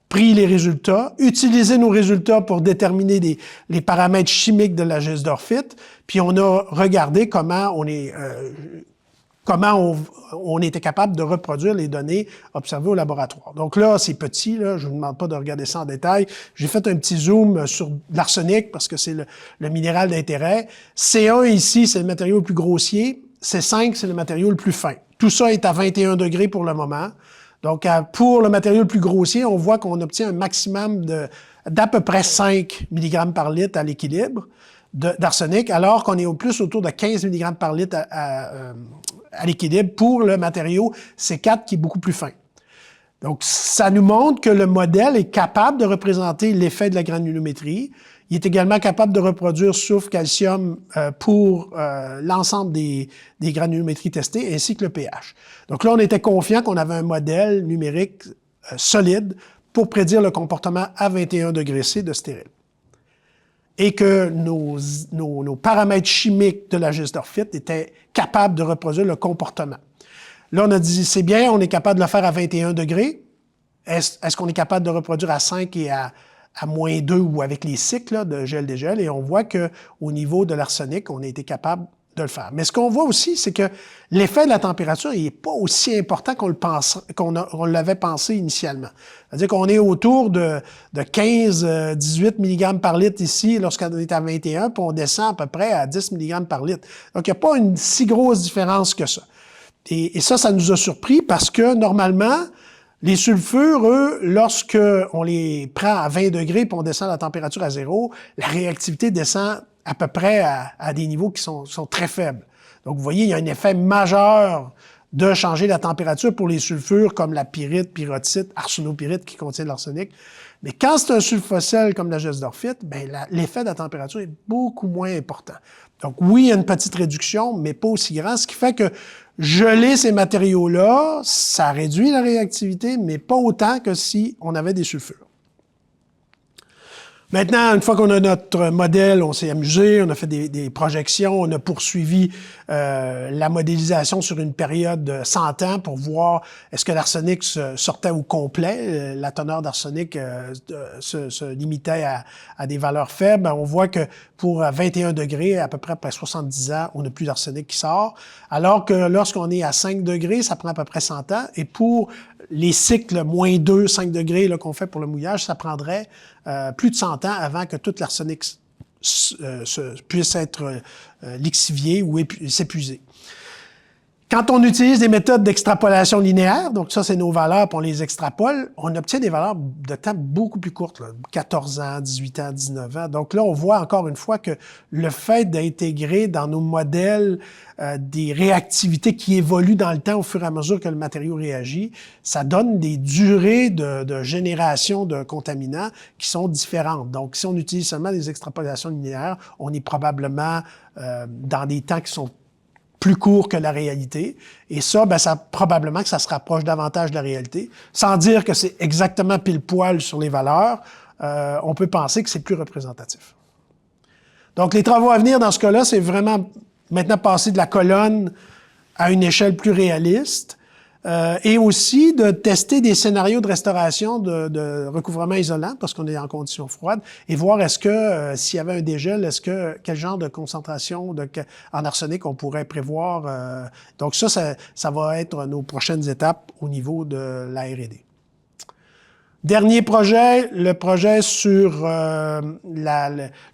pris les résultats, utilisé nos résultats pour déterminer les paramètres chimiques de la gersdorphite, puis on a regardé comment on était capable de reproduire les données observées au laboratoire. Donc là, c'est petit, là, je ne vous demande pas de regarder ça en détail. J'ai fait un petit zoom sur l'arsenic parce que c'est le minéral d'intérêt. C1 ici, c'est le matériau le plus grossier. C5, c'est le matériau le plus fin. Tout ça est à 21 degrés pour le moment. Donc, pour le matériau le plus grossier, on voit qu'on obtient un maximum d'à peu près 5 mg par litre à l'équilibre d'arsenic, alors qu'on est au plus autour de 15 mg par litre à l'équilibre pour le matériau C4 qui est beaucoup plus fin. Donc, ça nous montre que le modèle est capable de représenter l'effet de la granulométrie. Il est également capable de reproduire soufre, calcium pour l'ensemble des granulométries testées, ainsi que le pH. Donc là, on était confiant qu'on avait un modèle numérique solide pour prédire le comportement à 21 degrés C de stérile. Et que nos paramètres chimiques de la gersdorphite étaient capables de reproduire le comportement. Là, on a dit, c'est bien, on est capable de le faire à 21 degrés. Est-ce qu'on est capable de reproduire à 5 et à -2 ou avec les cycles là, de gel-dégel? Et on voit qu'au niveau de l'arsenic, on a été capable de le faire. Mais ce qu'on voit aussi, c'est que l'effet de la température n'est pas aussi important qu'on l'avait pensé initialement. C'est-à-dire qu'on est autour de 15-18 mg par litre ici lorsqu'on est à 21, puis on descend à peu près à 10 mg par litre. Donc, il n'y a pas une si grosse différence que ça. Et ça nous a surpris parce que normalement, les sulfures, eux, lorsqu'on les prend à 20 degrés puis on descend la température à 0, la réactivité descend à peu près à des niveaux qui sont très faibles. Donc, vous voyez, il y a un effet majeur de changer la température pour les sulfures comme la pyrite, pyrrhotite, arsenopyrite qui contient de l'arsenic. Mais quand c'est un sulfosel comme la gersdorphite, l'effet de la température est beaucoup moins important. Donc, oui, il y a une petite réduction, mais pas aussi grande, ce qui fait que geler ces matériaux-là, ça réduit la réactivité, mais pas autant que si on avait des sulfures. Maintenant, une fois qu'on a notre modèle, on s'est amusé, on a fait des projections, on a poursuivi la modélisation sur une période de 100 ans pour voir est-ce que l'arsenic sortait au complet. La teneur d'arsenic se limitait à des valeurs faibles. On voit que pour 21 degrés, à peu près après 70 ans, on n'a plus d'arsenic qui sort. Alors que lorsqu'on est à 5 degrés, ça prend à peu près 100 ans. Et pour les cycles moins 2, 5 degrés qu'on fait pour le mouillage, ça prendrait plus de 100 ans avant que tout l'arsenic puisse être lixivié ou s'épuiser. Quand on utilise des méthodes d'extrapolation linéaire, donc ça, c'est nos valeurs, puis on les extrapole, on obtient des valeurs de temps beaucoup plus courtes, là, 14 ans, 18 ans, 19 ans. Donc là, on voit encore une fois que le fait d'intégrer dans nos modèles des réactivités qui évoluent dans le temps au fur et à mesure que le matériau réagit, ça donne des durées de génération de contaminants qui sont différentes. Donc, si on utilise seulement des extrapolations linéaires, on est probablement dans des temps qui sont plus court que la réalité. Et ça, probablement que ça se rapproche davantage de la réalité. Sans dire que c'est exactement pile poil sur les valeurs, on peut penser que c'est plus représentatif. Donc, les travaux à venir dans ce cas-là, c'est vraiment maintenant passer de la colonne à une échelle plus réaliste et aussi de tester des scénarios de restauration de recouvrement isolant parce qu'on est en conditions froides et voir est-ce que s'il y avait un dégel, quel genre de concentration en arsenic on pourrait prévoir. Donc ça va être nos prochaines étapes au niveau de la R&D. Dernier projet, le projet sur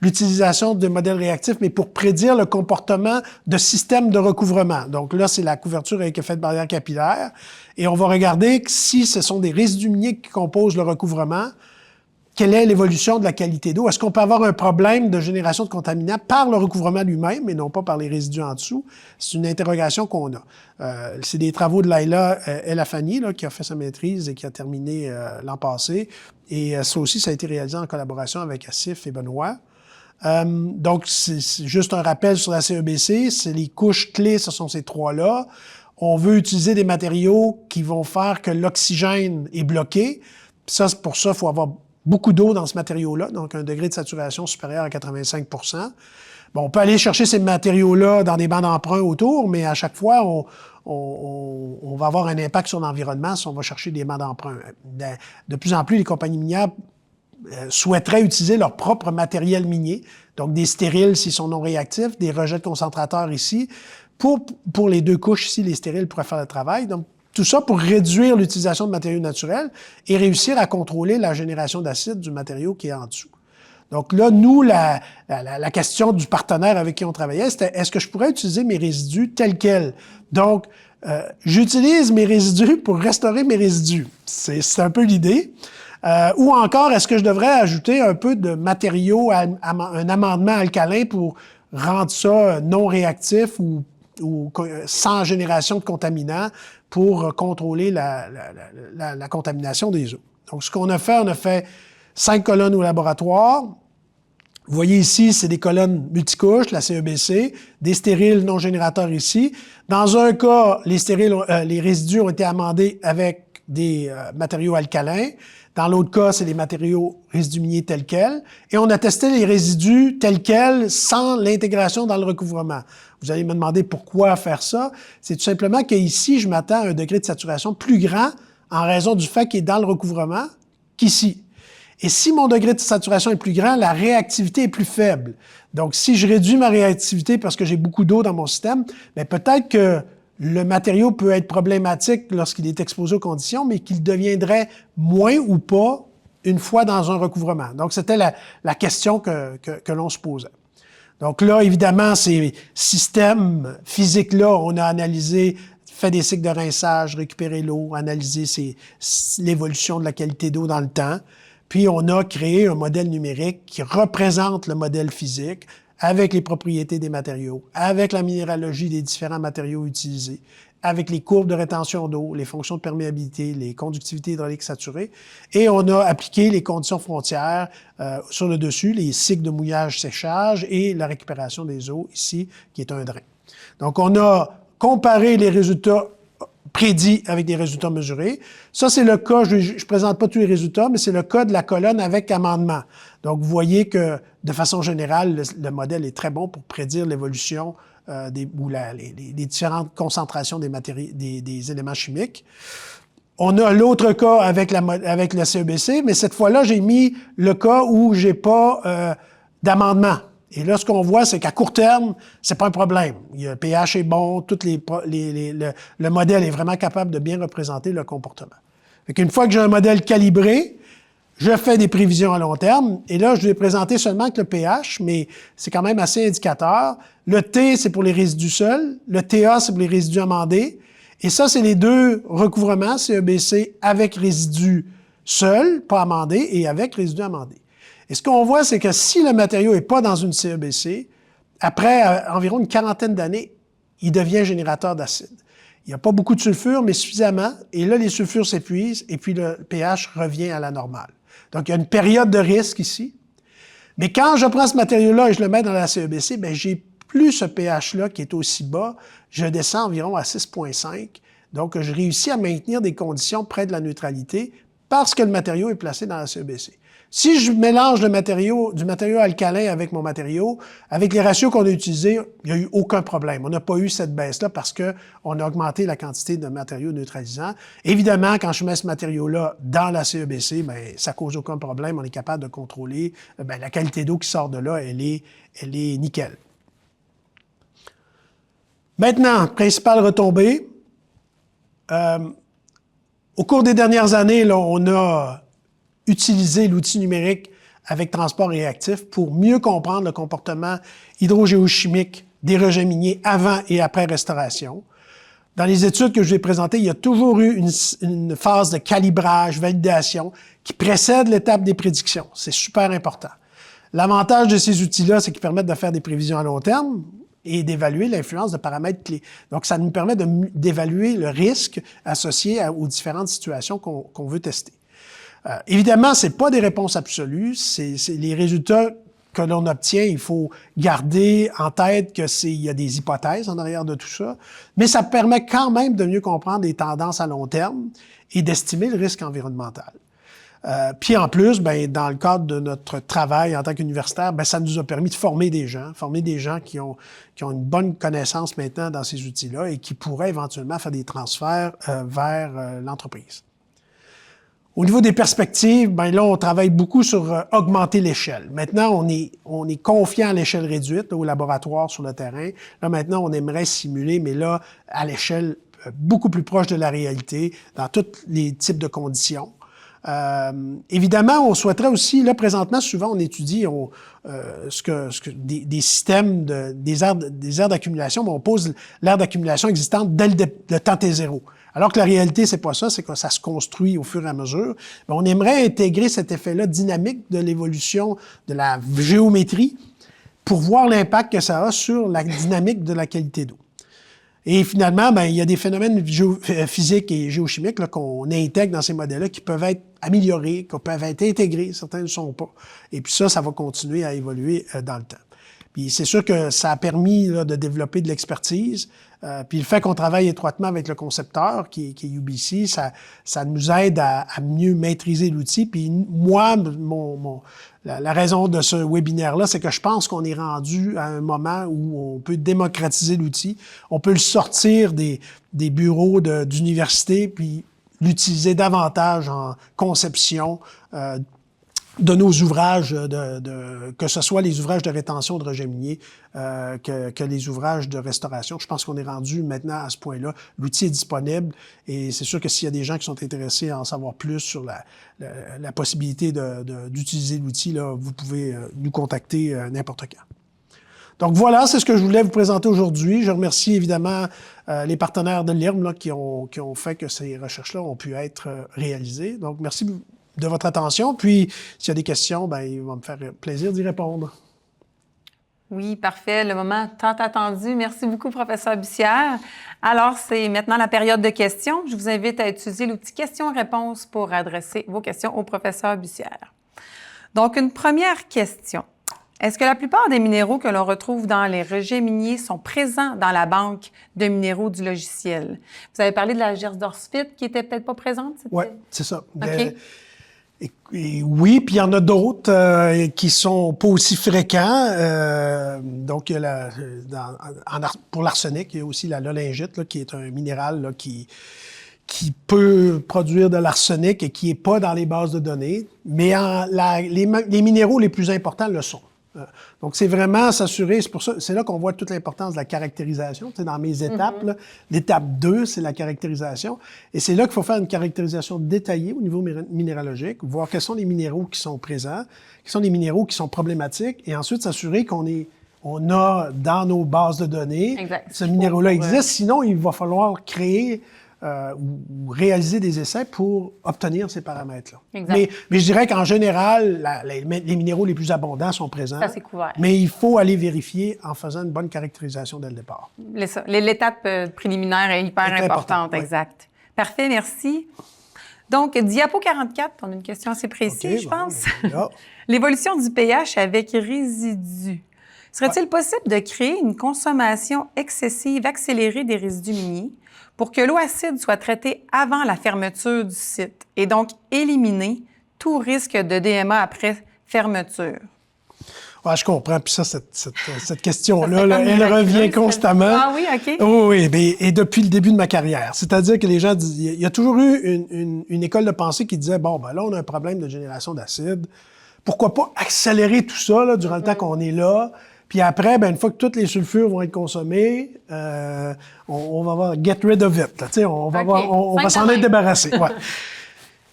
l'utilisation de modèles réactifs, mais pour prédire le comportement de systèmes de recouvrement. Donc là, c'est la couverture avec effet de barrière capillaire. Et on va regarder si ce sont des résidus miniers qui composent le recouvrement, quelle est l'évolution de la qualité d'eau. Est-ce qu'on peut avoir un problème de génération de contaminants par le recouvrement lui-même et non pas par les résidus en dessous? C'est une interrogation qu'on a. C'est des travaux de Laila El-Afani qui a fait sa maîtrise et qui a terminé l'an passé. Et ça aussi, ça a été réalisé en collaboration avec Asif et Benoît. Donc, c'est juste un rappel sur la CEBC. C'est les couches clés, ce sont ces trois-là. On veut utiliser des matériaux qui vont faire que l'oxygène est bloqué. Ça, pour ça, il faut avoir beaucoup d'eau dans ce matériau-là, donc un degré de saturation supérieur à 85 %. Bon, on peut aller chercher ces matériaux-là dans des bancs d'emprunt autour, mais à chaque fois, on va avoir un impact sur l'environnement si on va chercher des bancs d'emprunt. De plus en plus, les compagnies minières souhaiteraient utiliser leur propre matériel minier, donc des stériles s'ils sont non réactifs, des rejets de concentrateurs ici. Pour les deux couches ici, les stériles pourraient faire le travail. Donc, tout ça pour réduire l'utilisation de matériaux naturels et réussir à contrôler la génération d'acide du matériau qui est en dessous. Donc là, nous, la question du partenaire avec qui on travaillait, c'était est-ce que je pourrais utiliser mes résidus tels quels? Donc, j'utilise mes résidus pour restaurer mes résidus. C'est un peu l'idée. Ou encore, est-ce que je devrais ajouter un peu de matériaux, un amendement alcalin pour rendre ça non réactif ou sans génération de contaminants pour contrôler la contamination des eaux. Donc, ce qu'on a fait, on a fait 5 colonnes au laboratoire. Vous voyez ici, c'est des colonnes multicouches, la CEBC, des stériles non générateurs ici. Dans un cas, les résidus ont été amendés avec des matériaux alcalins. Dans l'autre cas, c'est des matériaux résidus miniers tels quels. Et on a testé les résidus tels quels sans l'intégration dans le recouvrement. Vous allez me demander pourquoi faire ça. C'est tout simplement qu'ici, je m'attends à un degré de saturation plus grand en raison du fait qu'il est dans le recouvrement qu'ici. Et si mon degré de saturation est plus grand, la réactivité est plus faible. Donc, si je réduis ma réactivité parce que j'ai beaucoup d'eau dans mon système, bien, peut-être que le matériau peut être problématique lorsqu'il est exposé aux conditions, mais qu'il deviendrait moins ou pas une fois dans un recouvrement. Donc, c'était la question que l'on se posait. Donc là, évidemment, ces systèmes physiques-là, on a analysé, fait des cycles de rinçage, récupéré l'eau, analysé l'évolution de la qualité d'eau dans le temps. Puis, on a créé un modèle numérique qui représente le modèle physique avec les propriétés des matériaux, avec la minéralogie des différents matériaux utilisés, avec les courbes de rétention d'eau, les fonctions de perméabilité, les conductivités hydrauliques saturées. Et on a appliqué les conditions frontières sur le dessus, les cycles de mouillage-séchage et la récupération des eaux ici, qui est un drain. Donc, on a comparé les résultats prédit avec des résultats mesurés. Ça, c'est le cas, je ne présente pas tous les résultats, mais c'est le cas de la colonne avec amendement. Donc, vous voyez que, de façon générale, le modèle est très bon pour prédire l'évolution les différentes concentrations des éléments chimiques. On a l'autre cas avec le CEBC, mais cette fois-là, j'ai mis le cas où j'ai pas d'amendement. Et là, ce qu'on voit, c'est qu'à court terme, c'est pas un problème. Le pH est bon, le modèle est vraiment capable de bien représenter le comportement. Fait qu'une fois que j'ai un modèle calibré, je fais des prévisions à long terme. Et là, je vais présenter seulement avec le pH, mais c'est quand même assez indicateur. Le T, c'est pour les résidus seuls. Le TA, c'est pour les résidus amendés. Et ça, c'est les deux recouvrements CEBC avec résidus seuls, pas amendés, et avec résidus amendés. Et ce qu'on voit, c'est que si le matériau n'est pas dans une CEBC, après environ une quarantaine d'années, il devient générateur d'acide. Il n'y a pas beaucoup de sulfure, mais suffisamment. Et là, les sulfures s'épuisent et puis le pH revient à la normale. Donc, il y a une période de risque ici. Mais quand je prends ce matériau-là et je le mets dans la CEBC, bien, j'ai plus ce pH-là qui est aussi bas. Je descends environ à 6,5. Donc, je réussis à maintenir des conditions près de la neutralité parce que le matériau est placé dans la CEBC. Si je mélange du matériau alcalin avec mon matériau, avec les ratios qu'on a utilisés, il n'y a eu aucun problème. On n'a pas eu cette baisse-là parce qu'on a augmenté la quantité de matériaux neutralisants. Évidemment, quand je mets ce matériau-là dans la CEBC, bien, ça cause aucun problème. On est capable de contrôler. Bien, la qualité d'eau qui sort de là, elle est nickel. Maintenant, principale retombée. Au cours des dernières années, là, on a utilisé l'outil numérique avec transport réactif pour mieux comprendre le comportement hydrogéochimique des rejets miniers avant et après restauration. Dans les études que je vais présenter, il y a toujours eu une phase de calibrage, validation qui précède l'étape des prédictions. C'est super important. L'avantage de ces outils-là, c'est qu'ils permettent de faire des prévisions à long terme et d'évaluer l'influence de paramètres clés. Donc, ça nous permet d'évaluer le risque associé aux différentes situations qu'on veut tester. Évidemment, c'est pas des réponses absolues. C'est les résultats que l'on obtient. Il faut garder en tête il y a des hypothèses en arrière de tout ça. Mais ça permet quand même de mieux comprendre les tendances à long terme et d'estimer le risque environnemental. Puis en plus, ben, dans le cadre de notre travail en tant qu'universitaire, ben, ça nous a permis de former des gens qui ont une bonne connaissance maintenant dans ces outils-là et qui pourraient éventuellement faire des transferts vers l'entreprise. Au niveau des perspectives, ben là, on travaille beaucoup sur augmenter l'échelle. Maintenant, on est confiant à l'échelle réduite, là, au laboratoire, sur le terrain. Là, maintenant, on aimerait simuler, mais là, à l'échelle beaucoup plus proche de la réalité, dans tous les types de conditions. Évidemment, on souhaiterait aussi, là, présentement, souvent, on étudie des systèmes, des aires d'accumulation, mais on pose l'aire d'accumulation existante dès le temps T0. Alors que la réalité, c'est pas ça, c'est que ça se construit au fur et à mesure. Mais on aimerait intégrer cet effet-là dynamique de l'évolution de la géométrie pour voir l'impact que ça a sur la dynamique de la qualité d'eau. Et finalement, ben, il y a des phénomènes physiques et géochimiques qu'on intègre dans ces modèles-là qui peuvent être améliorés, qui peuvent être intégrés, certains ne le sont pas. Et puis ça va continuer à évoluer dans le temps. Puis c'est sûr que ça a permis là, de développer de l'expertise. Puis le fait qu'on travaille étroitement avec le concepteur, qui est UBC, ça nous aide à mieux maîtriser l'outil. Puis moi, la raison de ce webinaire-là, c'est que je pense qu'on est rendu à un moment où on peut démocratiser l'outil. On peut le sortir des bureaux d'université, puis l'utiliser davantage en conception de nos ouvrages, que ce soit les ouvrages de rétention de rejets miniers, que les ouvrages de restauration. Je pense qu'on est rendu maintenant à ce point-là. L'outil est disponible et c'est sûr que s'il y a des gens qui sont intéressés à en savoir plus sur la possibilité d'utiliser l'outil, là, vous pouvez nous contacter n'importe quand. Donc voilà, c'est ce que je voulais vous présenter aujourd'hui. Je remercie évidemment les partenaires de l'IRM là, qui ont fait que ces recherches-là ont pu être réalisées. Donc merci de votre attention. Puis, s'il y a des questions, ben, il va me faire plaisir d'y répondre. Oui, parfait. Le moment tant attendu. Merci beaucoup, professeur Bussière. Alors, c'est maintenant la période de questions. Je vous invite à utiliser l'outil questions-réponses pour adresser vos questions au professeur Bussière. Donc, une première question. Est-ce que la plupart des minéraux que l'on retrouve dans les rejets miniers sont présents dans la banque de minéraux du logiciel? Vous avez parlé de la gersdorfite qui était peut-être pas présente? Oui, c'est ça. OK. Et oui, puis il y en a d'autres qui sont pas aussi fréquents. Donc, il y a pour l'arsenic, il y a aussi la lolingite, là, qui est un minéral là, qui peut produire de l'arsenic et qui est pas dans les bases de données, mais les minéraux les plus importants le sont. Donc, c'est vraiment s'assurer, c'est là qu'on voit toute l'importance de la caractérisation. Tu sais, dans mes étapes, là, l'étape 2, c'est la caractérisation. Et c'est là qu'il faut faire une caractérisation détaillée au niveau minéralogique, voir quels sont les minéraux qui sont présents, quels sont les minéraux qui sont problématiques, et ensuite s'assurer qu'on a dans nos bases de données, ce minéraux-là existe. Sinon, il va falloir créer ou réaliser des essais pour obtenir ces paramètres-là. Mais je dirais qu'en général, les minéraux les plus abondants sont présents. Ça, c'est couvert. Mais il faut aller vérifier en faisant une bonne caractérisation dès le départ. L'étape préliminaire est hyper importante, oui. Exact. Parfait, merci. Donc, diapo 44, on a une question assez précise, je pense. L'évolution du pH avec résidus. Serait-il possible de créer une consommation excessive accélérée des résidus miniers pour que l'eau acide soit traitée avant la fermeture du site et donc éliminer tout risque de DMA après fermeture? Ouais, je comprends. Puis ça, cette question-là, elle revient constamment. Ah oui, OK. Oui, et depuis le début de ma carrière. C'est-à-dire que les gens disent, il y a toujours eu une école de pensée qui disait, bon, ben là, on a un problème de génération d'acide. Pourquoi pas accélérer tout ça là, durant le temps qu'on est là? Puis après, ben, une fois que tous les sulfures vont être consommés, on va avoir get rid of it. Là, on va s'en être débarrassé. Ouais.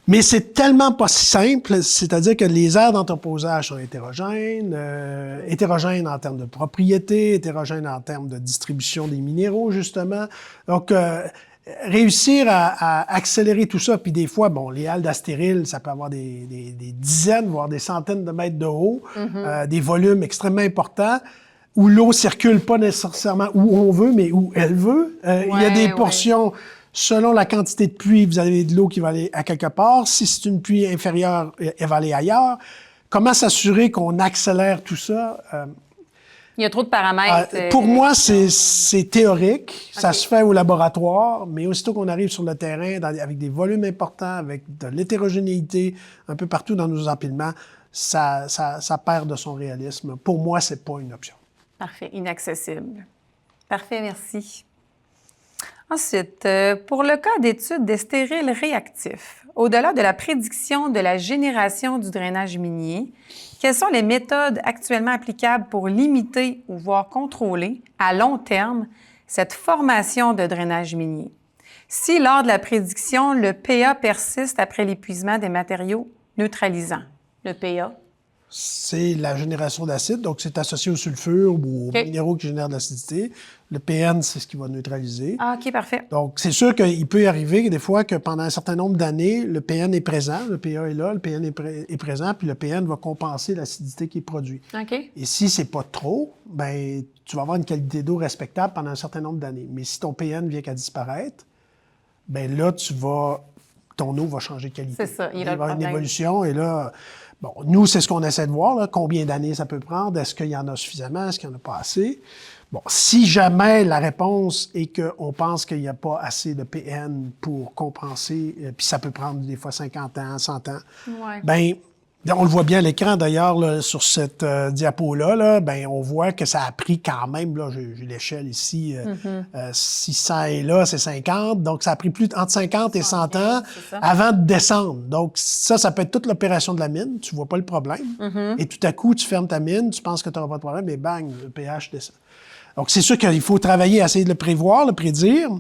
Mais c'est tellement pas si simple, c'est-à-dire que les aires d'entreposage sont hétérogènes, hétérogènes en termes de propriété, hétérogènes en termes de distribution des minéraux, justement. Donc, réussir à accélérer tout ça, puis des fois, bon, les halles d'astéryl, ça peut avoir des dizaines, voire des centaines de mètres de haut, des volumes extrêmement importants, où l'eau circule pas nécessairement où on veut, mais où elle veut. Il y a des portions, selon la quantité de pluie, vous avez de l'eau qui va aller à quelque part. Si c'est une pluie inférieure, elle va aller ailleurs. Comment s'assurer qu'on accélère tout ça? Il y a trop de paramètres. Pour moi, c'est théorique. Ça se fait au laboratoire, mais aussitôt qu'on arrive sur le terrain, avec des volumes importants, avec de l'hétérogénéité un peu partout dans nos empilements, ça perd de son réalisme. Pour moi, c'est pas une option. Parfait. Inaccessible. Parfait, merci. Ensuite, pour le cas d'études des stériles réactifs, au-delà de la prédiction de la génération du drainage minier, quelles sont les méthodes actuellement applicables pour limiter ou voire contrôler à long terme cette formation de drainage minier? Si, lors de la prédiction, le PA persiste après l'épuisement des matériaux neutralisants. Le PA? C'est la génération d'acide, donc c'est associé au sulfure ou aux minéraux qui génèrent de l'acidité. Le PN, c'est ce qui va neutraliser. Ah, OK, parfait. Donc, c'est sûr qu'il peut y arriver des fois que pendant un certain nombre d'années, le PN est présent, le PA est là, le PN est présent, puis le PN va compenser l'acidité qui est produite. OK. Et si c'est pas trop, ben tu vas avoir une qualité d'eau respectable pendant un certain nombre d'années. Mais si ton PN vient qu'à disparaître, ben là, ton eau va changer de qualité. C'est ça, il va y avoir une évolution, et là... Bon, nous, c'est ce qu'on essaie de voir, là, combien d'années ça peut prendre, est-ce qu'il y en a suffisamment, est-ce qu'il n'y en a pas assez? Bon, si jamais la réponse est qu'on pense qu'il n'y a pas assez de PN pour compenser, puis ça peut prendre des fois 50 ans, 100 ans, bien, on le voit bien à l'écran d'ailleurs, là, sur cette diapo-là, là, ben, on voit que ça a pris quand même, là, j'ai l'échelle ici, 600 et là, c'est 50, donc ça a pris entre 50 et 100 ans avant de descendre. Donc ça peut être toute l'opération de la mine, tu vois pas le problème, et tout à coup, tu fermes ta mine, tu penses que tu n'auras pas de problème, mais bang, le pH descend. Donc c'est sûr qu'il faut travailler à essayer de le prévoir, le prédire.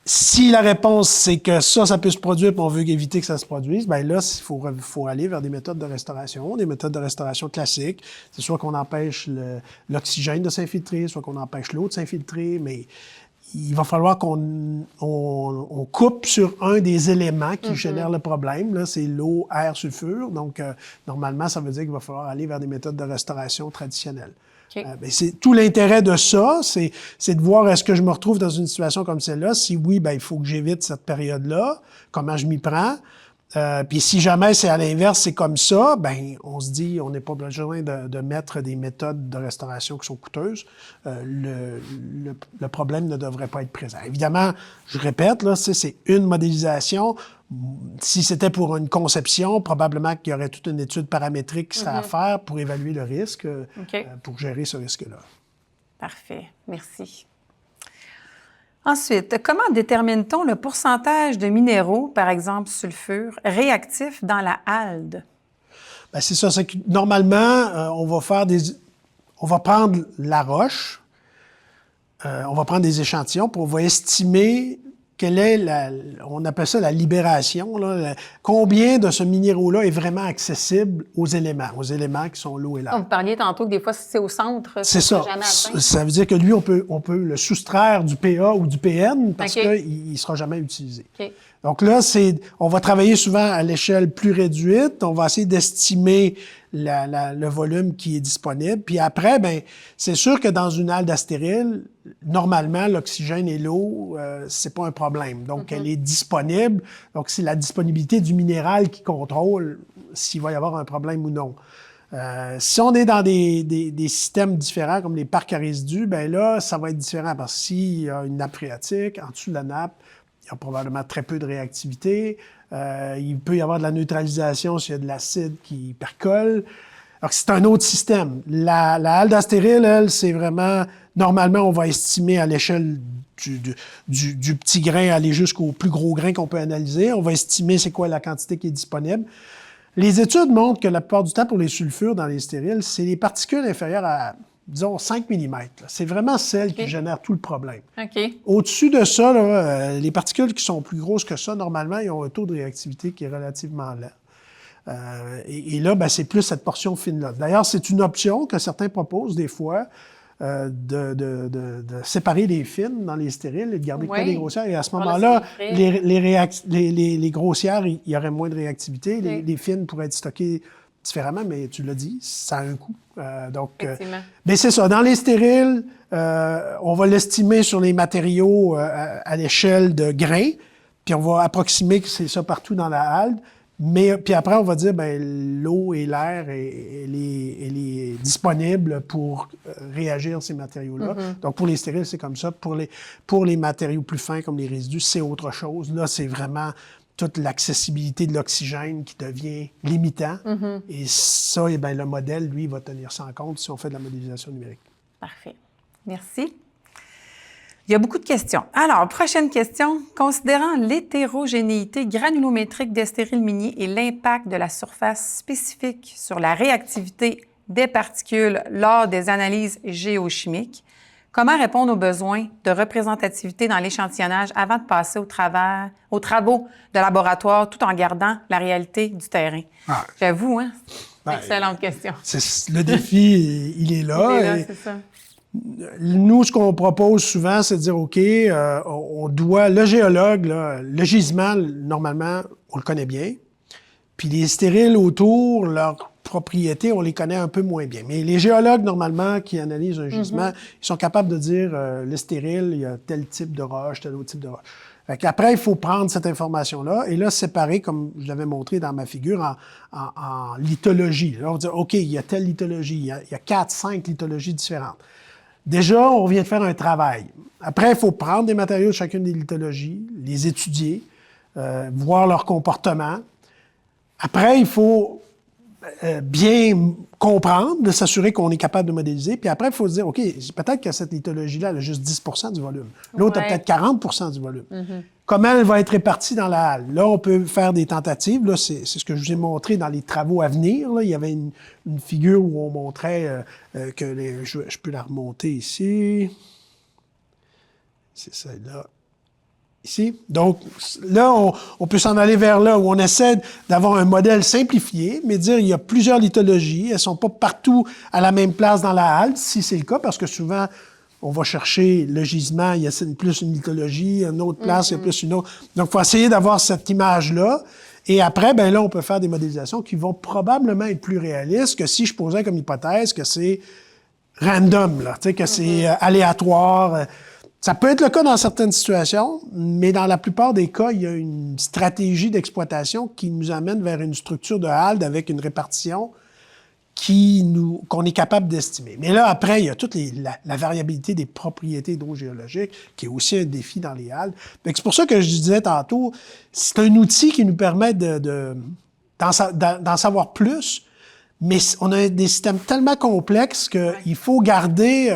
Si la réponse, c'est que ça peut se produire et on veut éviter que ça se produise, bien là, il faut aller vers des méthodes de restauration classiques. C'est soit qu'on empêche l'oxygène de s'infiltrer, soit qu'on empêche l'eau de s'infiltrer, mais il va falloir qu'on coupe sur un des éléments qui génèrent le problème. Là, c'est l'eau, air, sulfure. Donc, normalement, ça veut dire qu'il va falloir aller vers des méthodes de restauration traditionnelles. C'est tout l'intérêt de ça, c'est de voir est-ce que je me retrouve dans une situation comme celle-là. Si oui, ben il faut que j'évite cette période-là. Comment je m'y prends? Puis si jamais c'est à l'inverse, c'est comme ça, ben on se dit, on n'est pas besoin de mettre des méthodes de restauration qui sont coûteuses. Le problème ne devrait pas être présent. Évidemment, je répète, là, c'est une modélisation. Si c'était pour une conception, probablement qu'il y aurait toute une étude paramétrique qui serait à faire pour évaluer le risque, pour gérer ce risque-là. Parfait. Merci. Ensuite, comment détermine-t-on le pourcentage de minéraux, par exemple sulfure, réactifs dans la halde? Bien, c'est ça. C'est que normalement, on va prendre la roche, on va prendre des échantillons, puis on va estimer quelle est on appelle ça la libération, là, combien de ce minéraux-là est vraiment accessible aux éléments qui sont l'eau et l'air. Vous parliez tantôt que des fois, si c'est au centre, c'est ça. Ça veut dire que lui, on peut le soustraire du PA ou du PN parce qu'il ne sera jamais utilisé. Okay. Donc là, on va travailler souvent à l'échelle plus réduite. On va essayer d'estimer le volume qui est disponible. Puis après, ben, c'est sûr que dans une halde astérile, normalement, l'oxygène et l'eau, c'est pas un problème. Donc, elle est disponible. Donc, c'est la disponibilité du minéral qui contrôle s'il va y avoir un problème ou non. Si on est dans des systèmes différents, comme les parcs à résidus, ben là, ça va être différent parce que s'il y a une nappe phréatique, en dessous de la nappe, il y a probablement très peu de réactivité. Il peut y avoir de la neutralisation s'il y a de l'acide qui percole. Alors, c'est un autre système. La halde astérile, elle, c'est vraiment... Normalement, on va estimer à l'échelle du petit grain, aller jusqu'au plus gros grain qu'on peut analyser. On va estimer c'est quoi la quantité qui est disponible. Les études montrent que la plupart du temps, pour les sulfures dans les stériles, c'est les particules inférieures à, disons, 5 mm. C'est vraiment celles qui génèrent tout le problème. Au-dessus de ça, là, les particules qui sont plus grosses que ça, normalement, ils ont un taux de réactivité qui est relativement lent. Et là, ben, c'est plus cette portion fine-là. D'ailleurs, c'est une option que certains proposent des fois, de séparer les fines dans les stériles et de garder que les grossières. Et à ce moment-là, les grossières, il y aurait moins de réactivité. Les fines pourraient être stockées différemment, mais tu l'as dit, ça a un coût. Mais c'est ça. Dans les stériles, on va l'estimer sur les matériaux à l'échelle de grains, puis on va approximer que c'est ça partout dans la halde. Mais puis après, on va dire, ben l'eau et l'air, elle est disponible pour réagir à ces matériaux-là. Donc, pour les stériles, c'est comme ça. Pour les matériaux plus fins, comme les résidus, c'est autre chose. Là, c'est vraiment toute l'accessibilité de l'oxygène qui devient limitant. Et ça, eh bien, le modèle, lui, va tenir ça en compte si on fait de la modélisation numérique. Parfait. Merci. Il y a beaucoup de questions. Alors, prochaine question. Considérant l'hétérogénéité granulométrique des stériles miniers et l'impact de la surface spécifique sur la réactivité des particules lors des analyses géochimiques, comment répondre aux besoins de représentativité dans l'échantillonnage avant de passer aux travaux de laboratoire tout en gardant la réalité du terrain? J'avoue, hein? Excellente question. Le défi, il est là. Il est là, c'est ça. Nous, ce qu'on propose souvent, c'est de dire, OK, on doit... Le géologue, là, le gisement, normalement, on le connaît bien. Puis les stériles autour, leurs propriétés, on les connaît un peu moins bien. Mais les géologues, normalement, qui analysent un gisement, ils sont capables de dire, le stérile, il y a tel type de roche, tel autre type de roche. Fait qu'après, il faut prendre cette information-là et là, séparer, comme je l'avais montré dans ma figure, en lithologie. Là, on va dire, OK, il y a telle lithologie, il y a 4, 5 lithologies différentes. Déjà, on vient de faire un travail. Après, il faut prendre des matériaux de chacune des lithologies, les étudier, voir leur comportement. Après, il faut bien comprendre, s'assurer qu'on est capable de modéliser. Puis après, il faut se dire, OK, peut-être que cette lithologie-là, elle a juste 10 du volume. L'autre a peut-être 40 du volume. Comment elle va être répartie dans la halle? Là, on peut faire des tentatives. Là, c'est ce que je vous ai montré dans les travaux à venir. Là, il y avait une figure où on montrait que je peux la remonter ici. C'est celle-là. Ici. Donc, là, on peut s'en aller vers là où on essaie d'avoir un modèle simplifié, mais dire il y a plusieurs lithologies. Elles ne sont pas partout à la même place dans la halte, si c'est le cas, parce que souvent, on va chercher le gisement, il y a plus une lithologie, une autre place, il y a plus une autre. Donc, il faut essayer d'avoir cette image-là. Et après, ben là, on peut faire des modélisations qui vont probablement être plus réalistes que si je posais comme hypothèse que c'est random, là, tu sais, que c'est aléatoire. Ça peut être le cas dans certaines situations, mais dans la plupart des cas, il y a une stratégie d'exploitation qui nous amène vers une structure de halde avec une répartition qu'on est capable d'estimer. Mais là, après, il y a toute la variabilité des propriétés hydrogéologiques, qui est aussi un défi dans les haldes. C'est pour ça que je disais tantôt, c'est un outil qui nous permet d'en savoir plus, mais on a des systèmes tellement complexes qu'il faut garder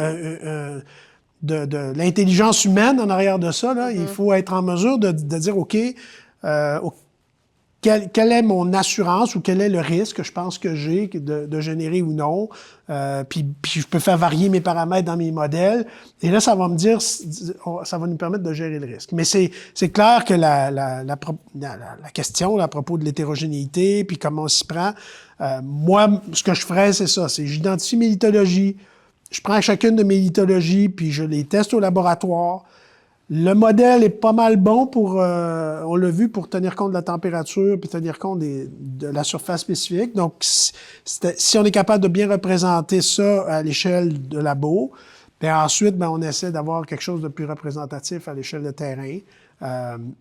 de l'intelligence humaine en arrière de ça. Là. Il faut être en mesure de dire, OK, quelle est mon assurance ou quel est le risque que je pense que j'ai de générer ou non. Puis je peux faire varier mes paramètres dans mes modèles. Et là, ça va me dire, ça va nous permettre de gérer le risque. Mais c'est clair que la question là, à propos de l'hétérogénéité, puis comment on s'y prend, moi, ce que je ferais, c'est ça. C'est j'identifie mes lithologies, je prends chacune de mes lithologies, puis je les teste au laboratoire. Le modèle est pas mal bon pour, on l'a vu, pour tenir compte de la température puis tenir compte de la surface spécifique. Donc, si on est capable de bien représenter ça à l'échelle de labo, bien ensuite, bien, on essaie d'avoir quelque chose de plus représentatif à l'échelle de terrain.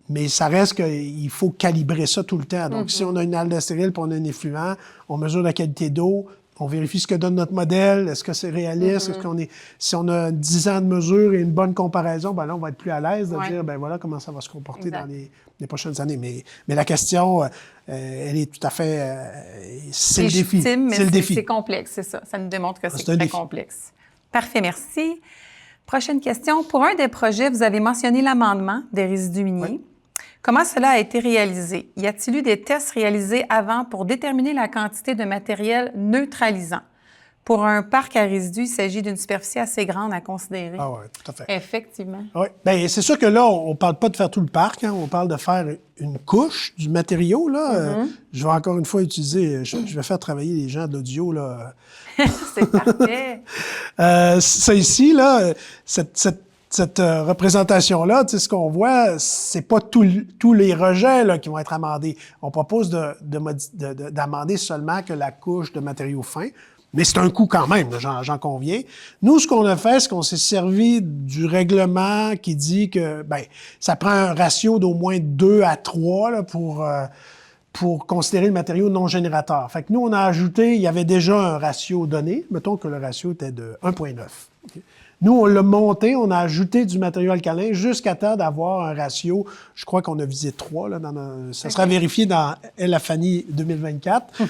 Mais ça reste qu'il faut calibrer ça tout le temps. Donc, si on a une halde stérile puis on a un effluent, on mesure la qualité d'eau. On vérifie ce que donne notre modèle. Est-ce que c'est réaliste? Est-ce qu'on si on a 10 ans de mesure et une bonne comparaison, ben là, on va être plus à l'aise de dire, ben voilà comment ça va se comporter dans les prochaines années. Mais la question, elle est tout à fait... c'est le défi. C'est le défi. C'est complexe, c'est ça. Ça nous démontre que c'est très complexe. Parfait, merci. Prochaine question. Pour un des projets, vous avez mentionné l'amendement des résidus miniers. Oui. Comment cela a été réalisé? Y a-t-il eu des tests réalisés avant pour déterminer la quantité de matériel neutralisant? Pour un parc à résidus, il s'agit d'une superficie assez grande à considérer. Ah oui, tout à fait. Effectivement. Oui. Bien, c'est sûr que là, on ne parle pas de faire tout le parc, hein. On parle de faire une couche du matériau, là. Je vais encore une fois utiliser, je vais faire travailler les gens d'audio, là. C'est parfait. Ça ici, là, cette représentation-là, tu sais, ce qu'on voit, c'est pas tous les rejets là, qui vont être amendés. On propose d'amender seulement que la couche de matériaux fins, mais c'est un coût quand même, j'en conviens. Nous, ce qu'on a fait, c'est qu'on s'est servi du règlement qui dit que ben ça prend un ratio d'au moins 2 à 3 là, pour considérer le matériau non générateur. Fait que nous, on a ajouté, il y avait déjà un ratio donné, mettons que le ratio était de 1,9. Okay? Nous, on l'a monté, on a ajouté du matériau alcalin jusqu'à temps d'avoir un ratio, je crois qu'on a visé 3, là, ça sera vérifié dans LFANI 2024.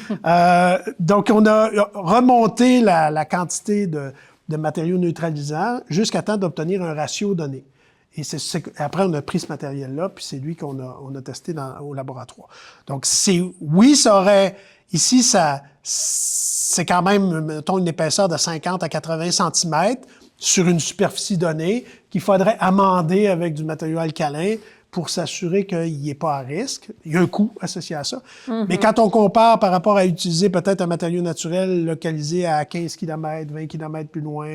Donc, on a remonté la quantité de matériaux neutralisants jusqu'à temps d'obtenir un ratio donné. Et après, on a pris ce matériel-là, puis c'est lui qu'on a testé au laboratoire. Donc, oui, ça aurait... Ici, c'est quand même, mettons, une épaisseur de 50 à 80 cm sur une superficie donnée qu'il faudrait amender avec du matériau alcalin pour s'assurer qu'il n'y ait pas à risque. Il y a un coût associé à ça. Mais quand on compare par rapport à utiliser peut-être un matériau naturel localisé à 15 km, 20 km plus loin,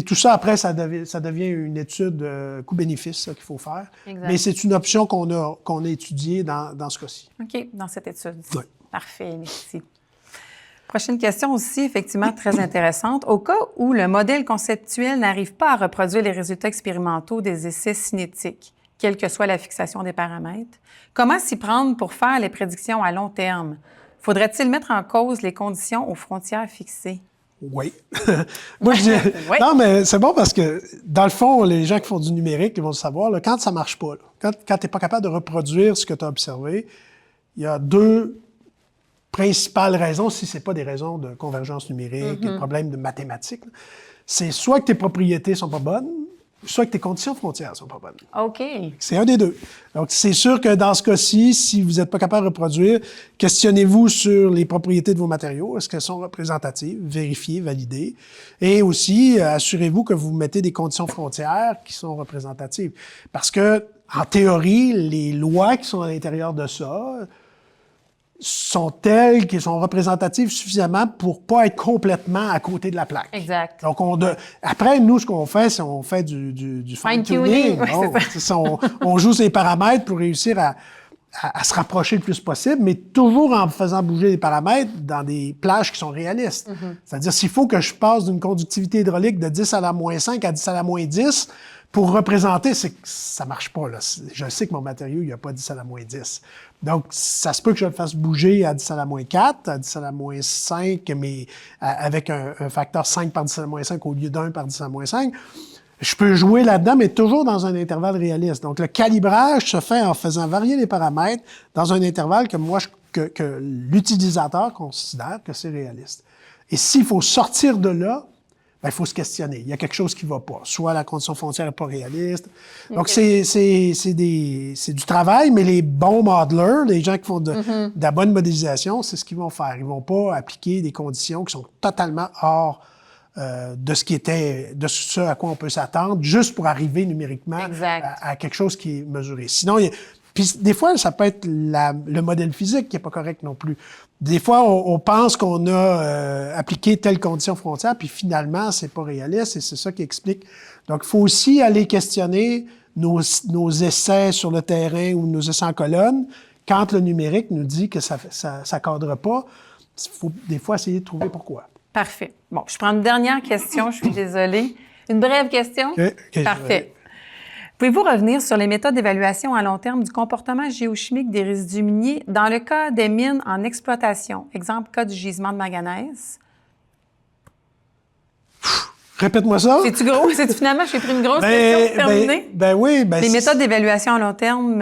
tout ça, après, ça devient une étude coût-bénéfice qu'il faut faire. Exact. Mais c'est une option qu'on a étudiée dans ce cas-ci. OK, dans cette étude. Oui. Parfait, merci. Prochaine question aussi, effectivement, très intéressante. Au cas où le modèle conceptuel n'arrive pas à reproduire les résultats expérimentaux des essais cinétiques, quelle que soit la fixation des paramètres, comment s'y prendre pour faire les prédictions à long terme? Faudrait-il mettre en cause les conditions aux frontières fixées? Oui. Moi, je dis... Oui. Non, mais c'est bon parce que, dans le fond, les gens qui font du numérique, ils vont le savoir, là, quand ça marche pas, là, quand tu n'es pas capable de reproduire ce que tu as observé, il y a 2 principales raisons, si ce n'est pas des raisons de convergence numérique, des problèmes de mathématiques. C'est soit que tes propriétés sont pas bonnes, soit que tes conditions frontières sont pas bonnes. OK. C'est un des deux. Donc, c'est sûr que dans ce cas-ci, si vous n'êtes pas capable de reproduire, questionnez-vous sur les propriétés de vos matériaux. Est-ce qu'elles sont représentatives? Vérifiez, validez. Et aussi, assurez-vous que vous mettez des conditions frontières qui sont représentatives. Parce que, en théorie, les lois qui sont à l'intérieur de ça sont telles qu'ils sont représentatives suffisamment pour pas être complètement à côté de la plaque. Exact. Donc, après, nous, ce qu'on fait, c'est on fait du fine-tuning. On joue ces paramètres pour réussir à se rapprocher le plus possible, mais toujours en faisant bouger les paramètres dans des plages qui sont réalistes. C'est-à-dire, s'il faut que je passe d'une conductivité hydraulique de 10 à la moins 5 à 10 à la moins 10 pour représenter, c'est que ça marche pas, là. Je sais que mon matériau, il n'y a pas 10 à la moins 10. Donc, ça se peut que je le fasse bouger à 10 à la moins 4, à 10 à la moins 5, mais avec un facteur 5 par 10 à la moins 5 au lieu d'1 par 10 à la moins 5. Je peux jouer là-dedans, mais toujours dans un intervalle réaliste. Donc, le calibrage se fait en faisant varier les paramètres dans un intervalle que l'utilisateur considère que c'est réaliste. Et s'il faut sortir de là, ben, il faut se questionner. Il y a quelque chose qui ne va pas. Soit la condition foncière n'est pas réaliste. Donc, c'est du travail, mais les bons modelers, les gens qui font de la bonne modélisation, c'est ce qu'ils vont faire. Ils ne vont pas appliquer des conditions qui sont totalement hors de ce à quoi on peut s'attendre, juste pour arriver numériquement à quelque chose qui est mesuré. Sinon, puis des fois, ça peut être le modèle physique qui n'est pas correct non plus. Des fois, on pense qu'on a appliqué telle condition frontière, puis finalement, c'est pas réaliste, et c'est ça qui explique. Donc, il faut aussi aller questionner nos essais sur le terrain ou nos essais en colonne. Quand le numérique nous dit que ça cadre pas, il faut des fois essayer de trouver pourquoi. Parfait. Bon, je prends une dernière question, je suis désolée. Une brève question? Okay, parfait. Pouvez-vous revenir sur les méthodes d'évaluation à long terme du comportement géochimique des résidus miniers dans le cas des mines en exploitation? Exemple, cas du gisement de manganèse. Répète-moi ça. C'est-tu gros? C'est-tu finalement, j'ai pris une grosse question terminée? Oui. Les méthodes d'évaluation à long terme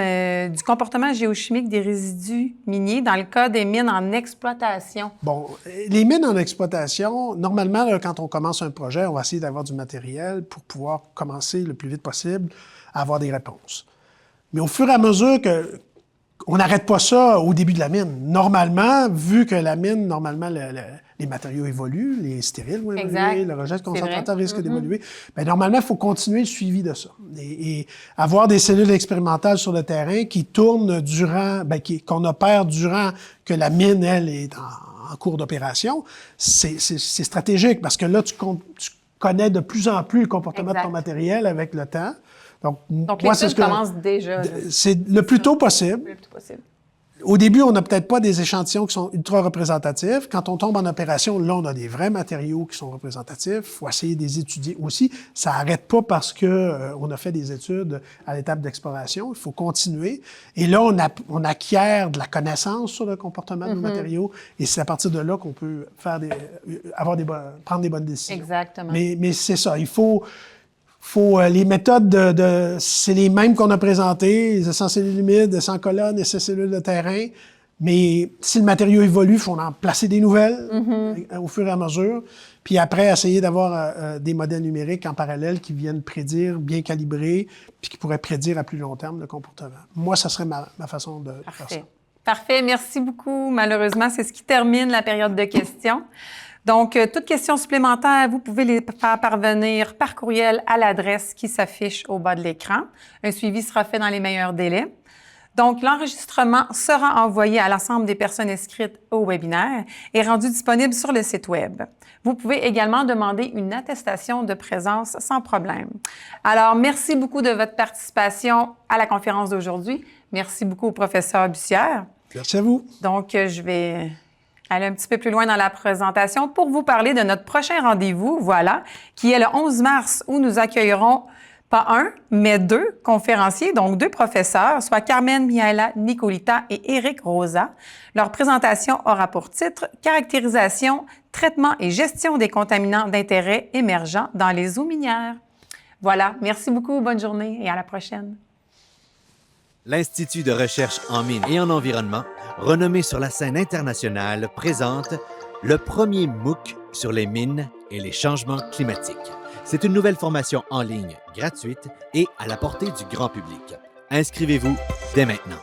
du comportement géochimique des résidus miniers dans le cas des mines en exploitation. Bon, les mines en exploitation, normalement, là, quand on commence un projet, on va essayer d'avoir du matériel pour pouvoir commencer le plus vite possible à avoir des réponses. Mais au fur et à mesure on n'arrête pas ça au début de la mine. Normalement, vu que la mine, les matériaux évoluent, les stériles vont évoluer, le rejet de concentrateur risque d'évoluer. Bien, normalement, il faut continuer le suivi de ça. Et avoir des cellules expérimentales sur le terrain qui tournent qu'on opère durant que la mine, elle, est en cours d'opération, c'est stratégique parce que là, tu connais de plus en plus le comportement de ton matériel avec le temps. Donc moi, l'étude commence déjà. C'est le plus tôt possible. Le plus tôt possible. Au début, on n'a peut-être pas des échantillons qui sont ultra représentatifs. Quand on tombe en opération, là, on a des vrais matériaux qui sont représentatifs. Il faut essayer de les étudier aussi. Ça n'arrête pas parce que on a fait des études à l'étape d'exploration. Il faut continuer. Et là, on acquiert de la connaissance sur le comportement de nos matériaux. Et c'est à partir de là qu'on peut prendre des bonnes décisions. Exactement. Mais c'est ça. Il faut les méthodes c'est les mêmes qu'on a présentées, les essais en cellules humides, essais en colonne, essais cellules de terrain. Mais si le matériau évolue, il faut en placer des nouvelles au fur et à mesure. Puis après, essayer d'avoir des modèles numériques en parallèle qui viennent prédire, bien calibrés, puis qui pourraient prédire à plus long terme le comportement. Moi, ça serait ma façon de faire ça. Parfait. Merci beaucoup. Malheureusement, c'est ce qui termine la période de questions. Donc, toute question supplémentaire, vous pouvez les faire parvenir par courriel à l'adresse qui s'affiche au bas de l'écran. Un suivi sera fait dans les meilleurs délais. Donc, l'enregistrement sera envoyé à l'ensemble des personnes inscrites au webinaire et rendu disponible sur le site Web. Vous pouvez également demander une attestation de présence sans problème. Alors, merci beaucoup de votre participation à la conférence d'aujourd'hui. Merci beaucoup au professeur Bussière. Merci à vous. Donc, je vais aller un petit peu plus loin dans la présentation pour vous parler de notre prochain rendez-vous, qui est le 11 mars, où nous accueillerons pas un, mais deux conférenciers, donc deux professeurs, soit Carmen Mihaela Nicolita et Éric Rosa. Leur présentation aura pour titre « Caractérisation, traitement et gestion des contaminants d'intérêt émergents dans les eaux minières ». Voilà, merci beaucoup, bonne journée et à la prochaine. L'Institut de recherche en mines et en environnement, renommé sur la scène internationale, présente le premier MOOC sur les mines et les changements climatiques. C'est une nouvelle formation en ligne gratuite et à la portée du grand public. Inscrivez-vous dès maintenant.